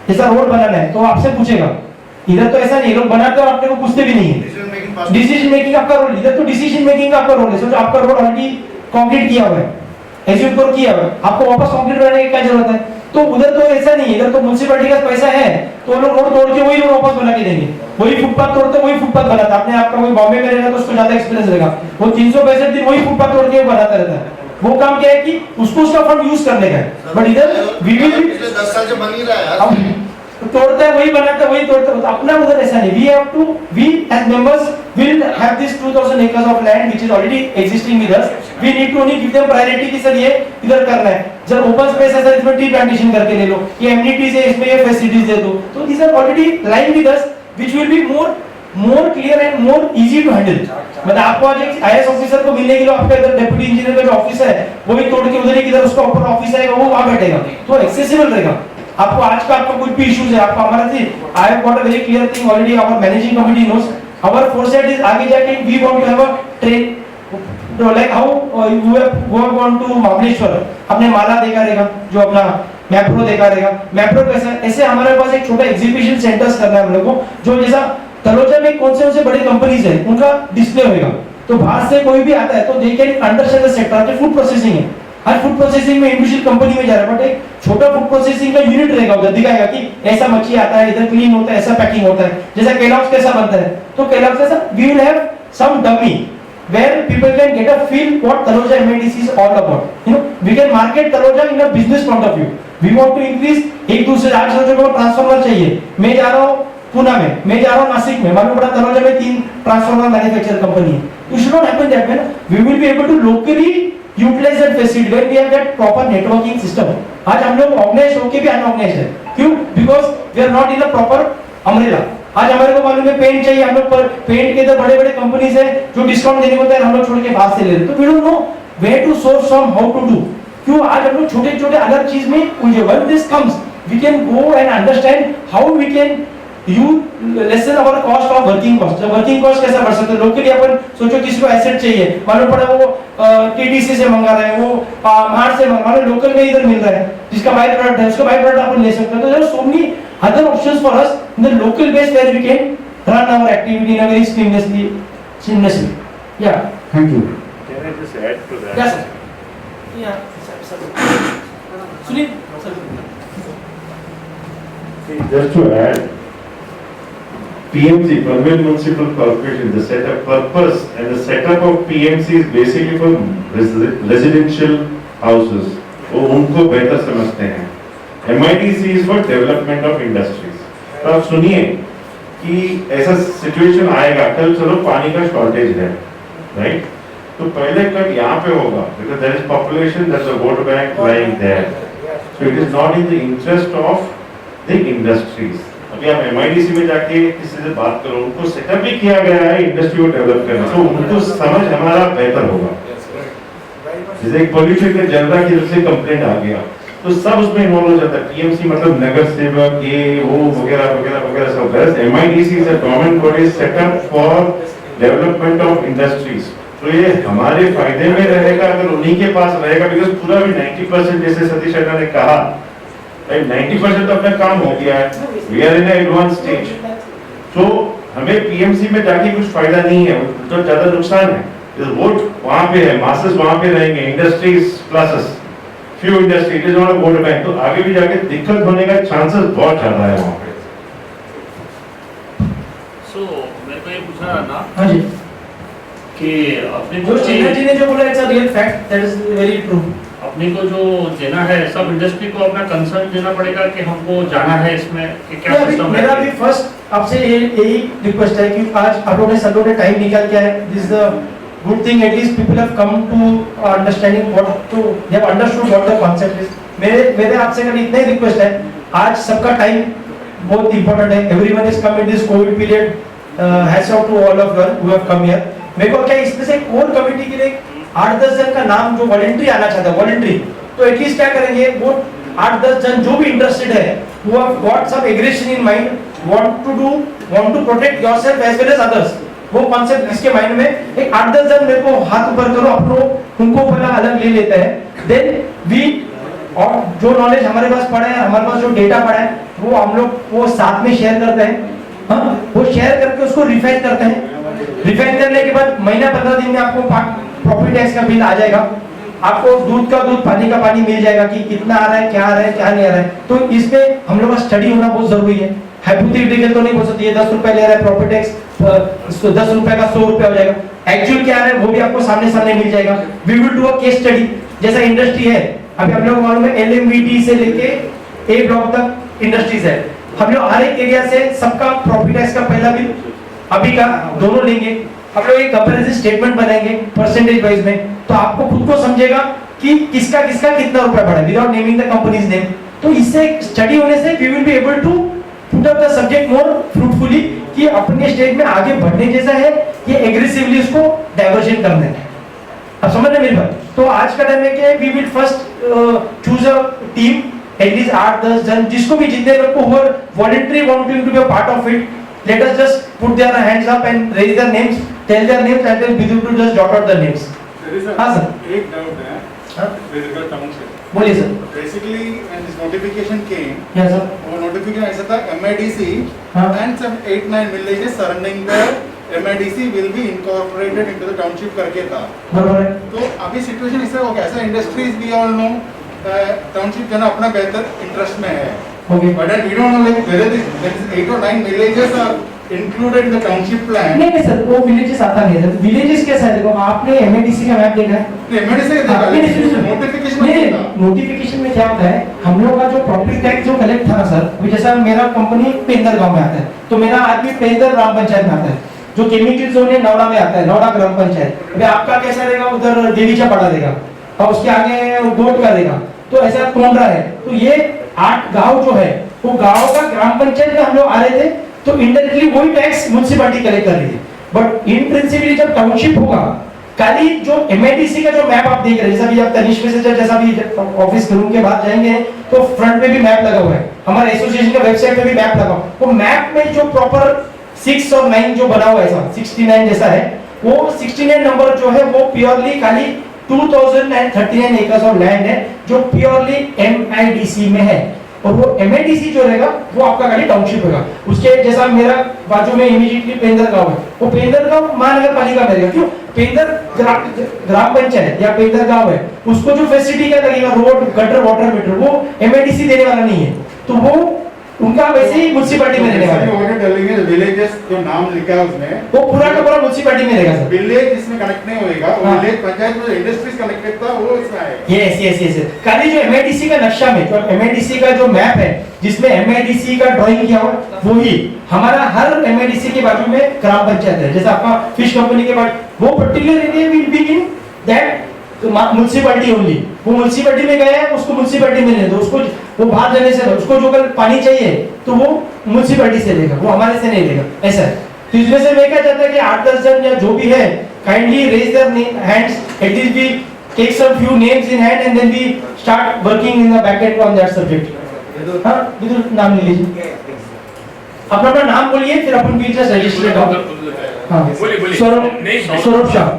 ऐसा रोड बनाना है, तो आपसे पूछेगा। इधर तो ऐसा नहीं, लोग बनाते और अपने को पूछते भी नहीं है। डिसीजन मेकिंग आपका रोल, इधर तो डिसीजन मेकिंग आपका रोल है। सोचो आपका रोड ऑलरेडी कंक्रीट किया हुआ है, एज्यूम करो किया हुआ है, आपको वापस कंक्रीट बनाने की क्या जरूरत है? तो उधर तो ऐसा नहीं है, इधर तो म्युनिसिपैलिटी का पैसा है, तो वो लोग रोड तोड़ के वही रोड वापस बना के देंगे, वही फुटपाथ तोड़ते वही फुटपाथ बनाता। आपने आपका कोई बॉम्बे में रहेगा तो उसको ज्यादा एक्सपीरियंस रहेगा, वो 365 दिन वही फुटपाथ तोड़ के बनाता रहता है। वो काम क्या है कि उसको उसका फंड यूज करने का है, बट इधर पिछले 10 साल से बन ही रहा है यार। तोड़ता है वही बनाता है वही तोड़ता है, तो अपना उधर ऐसा नहीं। we as members will have this 2000 acres of land which is already existing with us. We need to only give them priority कि सर ये इधर करना है। जब ओपन स्पेस है सर इसमें ट्री प्लांटेशन करके ले लो, ये एमिनिटीज है इसमें ये फैसिलिटीज दे दो, तो these are already lying with us which will be more clear and more easy to handle। मतलब आपको आज एक आईएएस ऑफिसर को मिलने के लिए आपका इधर डेप्यूटी इंजीनियर का जो ऑफिस है वही तोड़ के उधर ही किधर उसका ऊपर ऑफिस आएगा, वो वहां बैठेगा, तो एक्सेसिबल रहेगा। आपको आज का आपका कुछ भी इश्यूज है, आपको हमारा थी I have got a very clear thing already, our managing committee knows, our foresight is आगे जाके we want to have a train like how you have gone to Mahabaleshwar, आपने माला देखा रहेगा, जो अपना मैप्रो देखा रहेगा। मैप्रो कैसा, ऐसे हमारे पास एक छोटा एग्जीबिशन सेंटर्स करना है हम लोग को, जो जैसा तलोजा में कौन से बड़े कंपनीज है उनका डिस्प्ले होगा, तो बाहर से कोई भी आता है तो they can understand the sector. Food processing है, हर फूड प्रोसेसिंग में इंडिविजुअल कंपनी में जा रहा है, बट एक छोटा फूड प्रोसेसिंग का यूनिट रहेगा उधर, दिखाएगा कि ऐसा मच्छी आता है, इधर क्लीन होता है, ऐसा पैकिंग होता है, जैसा केलॉग्स कैसा बनता है, तो केलॉग्स ऐसा we will have some dummy where people can get a feel what Taloja MIDC is all about. You know, we can market Taloja in a business point of view. We want to increase, एक दूसरे आज सोचो को transformer चाहिए, मैं जा रहा हूँ पुणे में, मैं जा रहा हूँ नासिक में, मालूम पड़ा तलोजा में 3 ट्रांसफार्मर मैन्युफैक्चर कंपनी है, it should not happen that way. We will be able to locally utilize that facility when we have that proper networking system. आज हम लोग ऑर्गेनाइज होके भी अनऑर्गेनाइज है, क्यों? Because we are not in a proper umbrella. आज हमारे को मालूम है पेंट चाहिए, हम लोग पर पेंट के इधर बड़े-बड़े कंपनीज है जो डिस्काउंट देने को तैयार, हम लोग छोड़ के बाहर से ले रहे हैं, तो we don't know where to source from, how to do. क्यों? आज हम लोग छोटे-छोटे अलग चीज में उलझे। When this comes, we can go and understand how we can lessen our cost of working cost. जब वर्किंग कॉस्ट कैसा बढ़ सकता है, लोकली अपन सोचो किसी को एसेट चाहिए, मालूम पड़ा वो टीडीसी से मंगा रहा है, वो बाहर से मंगा रहा है, लोकल में इधर मिल रहा है, जिसका बाय प्रोडक्ट है उसका बाय प्रोडक्ट अपन ले सकते हैं। तो there are so many other options for us in the local base where we can run our activity in a very seamlessly. Yeah. Thank you. Can I just add to that? Yes, sir. Yeah, sir. Sunil, sir. See, just to add, PMC, Panvel Municipal Corporation, the setup purpose and the setup of PMC is basically for residential houses. वो उनको बेहतर समझते हैं। MIDC is for development of industries. तो आप सुनिए कि ऐसा सिचुएशन आएगा, कल चलो पानी का शॉर्टेज है, राइट? तो पहले कट यहाँ पे होगा, because there is population, there's a vote bank lying there. So it is not in the interest of the industries. अभी आप MIDC में जाके किसी से बात करो, उनको सेटअप भी किया गया है इंडस्ट्री को डेवलप करना, तो उनको समझ हमारा बेहतर होगा। जैसे एक पोल्यूशन के जनरा की तरफ से कंप्लेंट आ गया, तो सब उसमें इन्वॉल्व हो जाता है। टीएमसी मतलब नगर सेवक, ये वो वगैरह वगैरह वगैरह सब। MIDC is a government body set up for development of industries. तो ये हमारे फायदे में रहेगा अगर उन्हीं के पास रहेगा, बिकॉज पूरा भी 90% जैसे सतीश अड्डा ने कहा, 90% तो अपना काम हो गया है, we are in advance stage. तो हमें पीएमसी में जाके कुछ फायदा नहीं है, तो ज्यादा नुकसान है। वोट वहां पे है, मासेस वहां पे रहेंगे, industries pluses few industry, it is not a vote bank, तो आगे भी जाके दिक्कत होने का चांसेस बहुत ज्यादा है वहां पे। सो मेरे को ये पूछना था हाँ जी, कि अपने जो चिन्ह जी ने जो बोला it's a real fact, that is very true. अपने को जो देना है सब इंडस्ट्री को अपना कंसर्न देना पड़ेगा कि हमको जाना है इसमें, कि क्या सिस्टम है। मेरा भी फर्स्ट आपसे यही रिक्वेस्ट है कि आज आप लोगों ने सब लोगों ने टाइम निकाल के आए, this is the good thing, at least people have come to understanding what to, they have understood what the concept is. मेरे आपसे कभी इतना ही रिक्वेस्ट है, आज सबका टाइम बहुत इंपॉर्टेंट है, everyone is come in this COVID period, hats off to all of you who have come here. मेरे को क्या इसमें से कोर कमेटी के लिए 8-10 जन का नाम जो वॉलंटरी आना चाहता है, वॉलंटरी, तो एटलीस्ट क्या करेंगे, वो 8-10 जन जो भी इंटरेस्टेड है who have got some aggression in mind, want to protect yourself as well as others. वो कॉन्सेप्ट इसके माइंड में एक 8-10 जन मेरे को हाथ ऊपर करो अपनो उनको पहला अलग ले लेते हैं, देन वी और जो नॉलेज हमारे पास पड़ा है, हमारे पास जो डेटा पड़ा है, वो हम लोग वो साथ में शेयर करते हैं. हाँ, वो शेयर करके उसको रिफाइन करते हैं. रिफाइन करने के बाद महीना 15 दिन में आपको प्रॉपर्टी टैक्स का बिल आ जाएगा. आपको दूध का दूध पानी का पानी मिल जाएगा कि कितना आ रहा है, क्या आ रहा है, क्या नहीं आ रहा है. तो इसमें हम लोग का स्टडी होना बहुत जरूरी है. हाइपोथेटिकल तो नहीं बोल सकते ये 10 रुपए ले रहा है प्रॉपर्टी टैक्स, 10 रुपए का 100 रुपए हो जाएगा. एक्चुअल क्या आ रहा है वो भी आपको सामने सामने मिल जाएगा. We will do a case study. जैसा इंडस्ट्री है, अभी आप लोगों को मालूम है एलएमवीटी से लेके ए ब्लॉक तक इंडस्ट्रीज है. हम लोग हर एक एरिया से सबका प्रॉपर्टी टैक्स का पहला बिल अभी का दोनों लेंगे. हम लोग एक कंपैरिजन स्टेटमेंट बनाएंगे परसेंटेज वाइज में, तो आपको खुद को समझेगा कि किसका किसका कितना रुपया पड़ा without naming the companies name. तो इससे स्टडी होने से we will be able to put up the subject more fruitfully कि अपने स्टेज में आगे बढ़ने जैसा है ये एग्रेसिवली उसको डाइवर्जन करना है. अब समझ रहे मेरी बात. तो आज का टाइम है कि we will first choose a team at least 8-10 जन जिसको भी जितने लोग को हो voluntary wanting to be a part of it. Let us just put their hands up and raise their names, tell their names, and then Vidhu to just jot out the names. हाँ sir. एक doubt है. Physical township. बोलिए sir. Basically, when this notification came, Yes sir. वो notification ऐसा था MIDC and some 8-9 villages surrounding the MIDC will be incorporated into the township करके था. बराबर है. तो अभी situation ऐसा हो गया. ऐसा industries we all know township जो ना अपना बेहतर interest में है. Okay. But then we don't know like whether this 8 or 9 villages are included in the township plan. नहीं सर वो विलेजेस आता नहीं है. विलेजेस कैसा है देखो आपने एमएडीसी का मैप देखा है. MIDC नोटिफिकेशन नोटिफिकेशन में क्या होता है हम लोग का जो प्रॉपर्टी टैक्स जो कलेक्ट था ना सर, अभी जैसा मेरा कंपनी पेंदर गांव में आता है तो मेरा आदमी पेंदर ग्राम पंचायत में आता है. जो केमिकल जोन है नौड़ा में आता है, नौड़ा ग्राम पंचायत. अभी आपका कैसा रहेगा उधर देवीचा पड़ा देगा और उसके आगे गोट का देगा. तो ऐसा टोंडरा है. तो ये 8 गांव जो है वो गांव का ग्राम पंचायत में हम लोग आ रहे थे तो इनडायरेक्टली वही टैक्स म्युनिसिपैलिटी कलेक्ट कर रही है. बट इन प्रिंसिपली जब टाउनशिप होगा खाली जो एमआईडीसी का जो मैप आप देख रहे हैं, जैसा भी आप तनिष्क में से जैसा भी ऑफिस रूम के बाद जाएंगे तो फ्रंट में भी मैप लगा हुआ है. हमारे एसोसिएशन का वेबसाइट पे भी मैप लगा हुआ है. वो मैप में जो प्रॉपर 6 और 9 जो बना हुआ है ऐसा 69 जैसा है, वो 69 नंबर जो है वो प्योरली खाली 2039 एकर्स ऑफ लैंड है जो प्योरली एमआईडीसी में है. और वो एमआईडीसी जो रहेगा वो आपका खाली टाउनशिप होगा. उसके जैसा मेरा बाजू में इमीडिएटली पेंदर गांव है, वो पेंदर गांव महानगर पालिका में रहेगा. क्यों? पेंदर ग्राम पंचायत या पेंदर गांव है उसको जो फैसिलिटी क्या लगेगा रोड गटर वाटर मीटर वो एमआईडीसी देने वाला नहीं है. तो वो उनका वैसे ही म्युनिसिपैलिटी में रहने वाला है. विलेजेस जो नाम लिखा है उसमें वो पूरा का पूरा म्युनिसिपैलिटी में रहेगा सर. विलेज इसमें कनेक्ट नहीं होएगा. वो विलेज पंचायत में इंडस्ट्रीज कनेक्टेड था वो इसमें आएगा. यस. खाली जो एमआईडीसी का नक्शा में जो एमआईडीसी का जो मैप है जिसमें एमआईडीसी का ड्राइंग किया हुआ वो ही हमारा हर एमआईडीसी के बाजू में ग्राम पंचायत है. जैसा आपका फिश कंपनी के बाद वो particular area will be in that municipality only. वो म्युनिसिपैलिटी में गया है उसको म्युनिसिपैलिटी में लेना. उसको वो बाहर जाने से उसको जो कल पानी चाहिए तो वो म्युनिसिपैलिटी से लेगा, वो हमारे से नहीं लेगा. ऐसा है. तो इसमें से मैं क्या चाहता है कि 8-10 जन या जो भी है kindly raise their hands. At least we take some few names in hand and then we start working in the back end on that subject. हां विदुर नाम ले लीजिए. अपना अपना नाम बोलिए फिर अपन बीच में रजिस्टर डाउन. हां बोलिए. स्वरूप शाह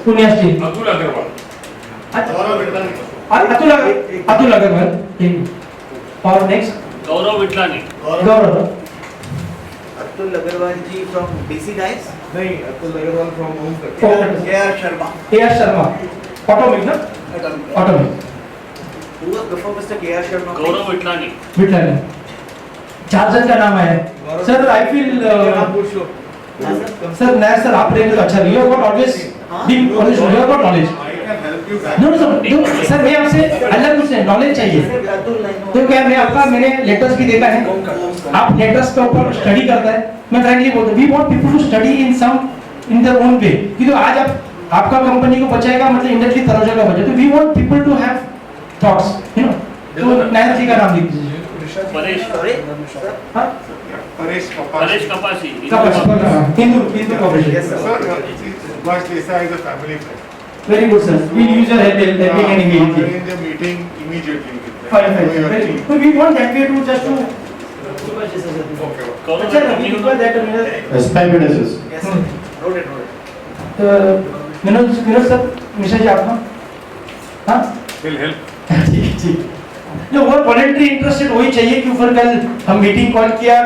पुण्याश्री. अतुल अग्रवाल. अतुल अग्रवाल. और next Gaurav Vitlani. Gaurav. Atul Agarwal ji from DC dice. नहीं, Atul Agarwal from home. AR Sharma. AR Sharma automate ना automate. Who was before Mr. KR Sharma? Gaurav Vitlani. Vitlani. 4 जन का नाम है sir. I feel sir Nair sir आप रहेंगे तो अच्छा. You have got always been always you have got knowledge. No sir. Sir मैं आपसे अलग कुछ नॉलेज चाहिए. तो क्या मैं आपका मैंने लेटर्स भी देखा है. आप लेटर्स के ऊपर स्टडी करता है. मैं फ्रैंकली बोलता हूं we want people to study in some in their own way. क्योंकि आज आप आपका कंपनी को बचाएगा मतलब इंडस्ट्री तरोजा का बचे. तो we want people to have thoughts you know. तो नायर जी का नाम लिख दीजिए. परेश. हां Paresh Kapasi. Hindu corporation. Yes sir. Boss Lisa is a family friend. Very good sir. We'll use your help in any way. Arrange a meeting immediately with them. fine. Very good. So we want that way to just to. अच्छा Ravi require that As 5 minutes. Vinod sir Mishra ji आपका हाँ ठीक जो वो voluntary interested वही चाहिए कि ऊपर कल हम मीटिंग कॉल किया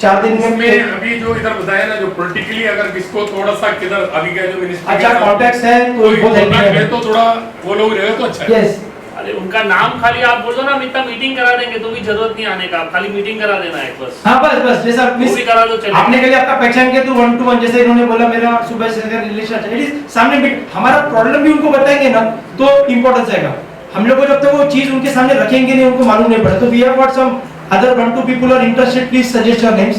4 दिन में अभी जो इधर बताया ना जो पॉलिटिकली अगर किसको थोड़ा सा किधर अभी का जो मिनिस्ट्री अच्छा कॉन्टेक्ट है तो वो है तो थोड़ा वो लोग रहे तो अच्छा है यस अरे उनका नाम खाली आप बोल दो ना हम इतना मीटिंग करा देंगे तो भी जरूरत नहीं आने का, खाली मीटिंग करा देना है बस। हाँ बस जैसा वो भी करा दो चलेगा। आपने कल आपका पहचान किया तो 1 to 1 जैसे इन्होंने बोला मेरा सुबह से लेकर रिलेशन अच्छा है सामने मीट हमारा प्रॉब्लम भी उनको बताएंगे ना तो इंपॉर्टेंस आएगा। हम लोग को जब तक वो चीज उनके सामने रखेंगे नहीं उनको मालूम नहीं पड़ा तो we have got some other 1 2 people are interested please suggest your names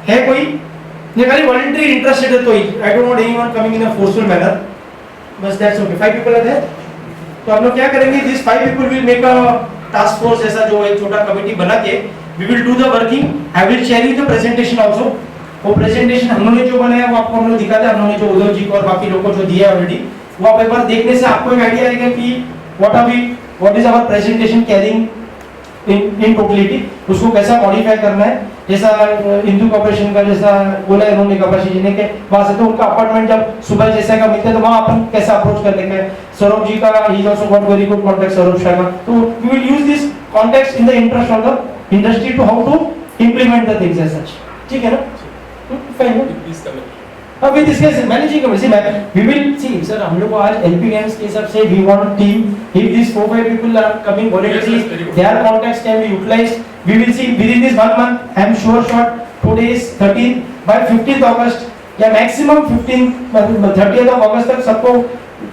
है कोई ये खाली वॉलंटरी इंटरेस्टेड है तो I don't want anyone coming in a forceful manner बस that's okay 5 people are there तो हम लोग क्या करेंगे this 5 people will make a task force जैसा जो एक छोटा कमिटी बना के we will do the working I will share you the presentation also वो प्रेजेंटेशन हम लोगों ने जो बनाया वो आपको हम लोग दिखाते हैं हम लोगों ने जो उद्धव जी को और बाकी लोगों को जो दिया है ऑलरेडी वो आप एक बार देखने से आपको एक आईडिया आएगा कि what is our presentation carrying in totality उसको कैसा मॉडिफाई करना है जैसा हिंदू कॉर्पोरेशन का जैसा बोला इन्होंने कपाशी जी ने के वहां से तो उनका अपार्टमेंट जब सुबह जैसा का मिलता है तो वहां अपन कैसा अप्रोच करने का सौरभ जी का ही also got very good contact Saurabh Shah का तो we will use this context in the interest of the industry to how to implement the things as such ठीक है ना फाइन अब with this case managing committee we will see sir हम लोग को आज एलपी गेम्स के हिसाब से we want team if this 4-5 people are coming voluntary their contacts can B utilised we will see within this 1 month I am sure shot today is 13 by 15th अगस्त या maximum 30th of अगस्त तक सबको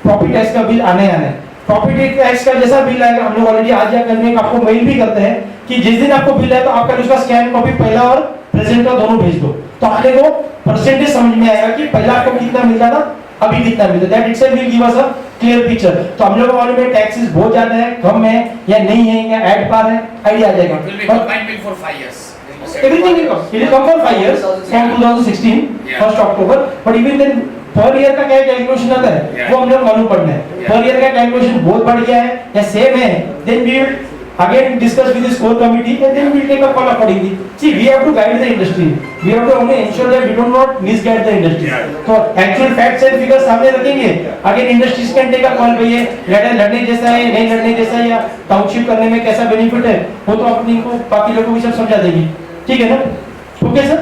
property tax का bill आने है property tax का जैसा bill आएगा हम लोग ऑलरेडी आज या करने का आपको मेल भी करते हैं कि जिस दिन आपको बिल आए तो आपका उसका स्कैन कॉपी पहला और प्रेजेंट का दोनों भेज दो तो आपने को परसेंटेज समझ में आएगा कि पहला आपको कितना मिलता था अभी कितना मिलता that itself will give us a clear picture तो हम लोग को मालूम है टैक्सेस बहुत ज्यादा है कम है या नहीं है या ऐड पार है आईडिया आ जाएगा Will be combined bill for 5 years. everything will come it will come for 5 years from 2016 1st October but even then per year का क्या कैलकुलेशन आता है वो हम लोग मालूम पड़ना है per year का कैलकुलेशन बहुत बढ़ गया है या सेम है then we will again discuss with this core committee and then we will take a call accordingly see we have to guide the industry we have to only ensure that we do not misguide the industry तो actual facts and figures सामने रखेंगे again industries can take a call भाई ये लड़ने जैसा है नहीं लड़ने जैसा है या टाउनशिप करने में कैसा बेनिफिट है वो तो अपनी को बाकी लोगों को सब समझा देगी ठीक है ना ओके सर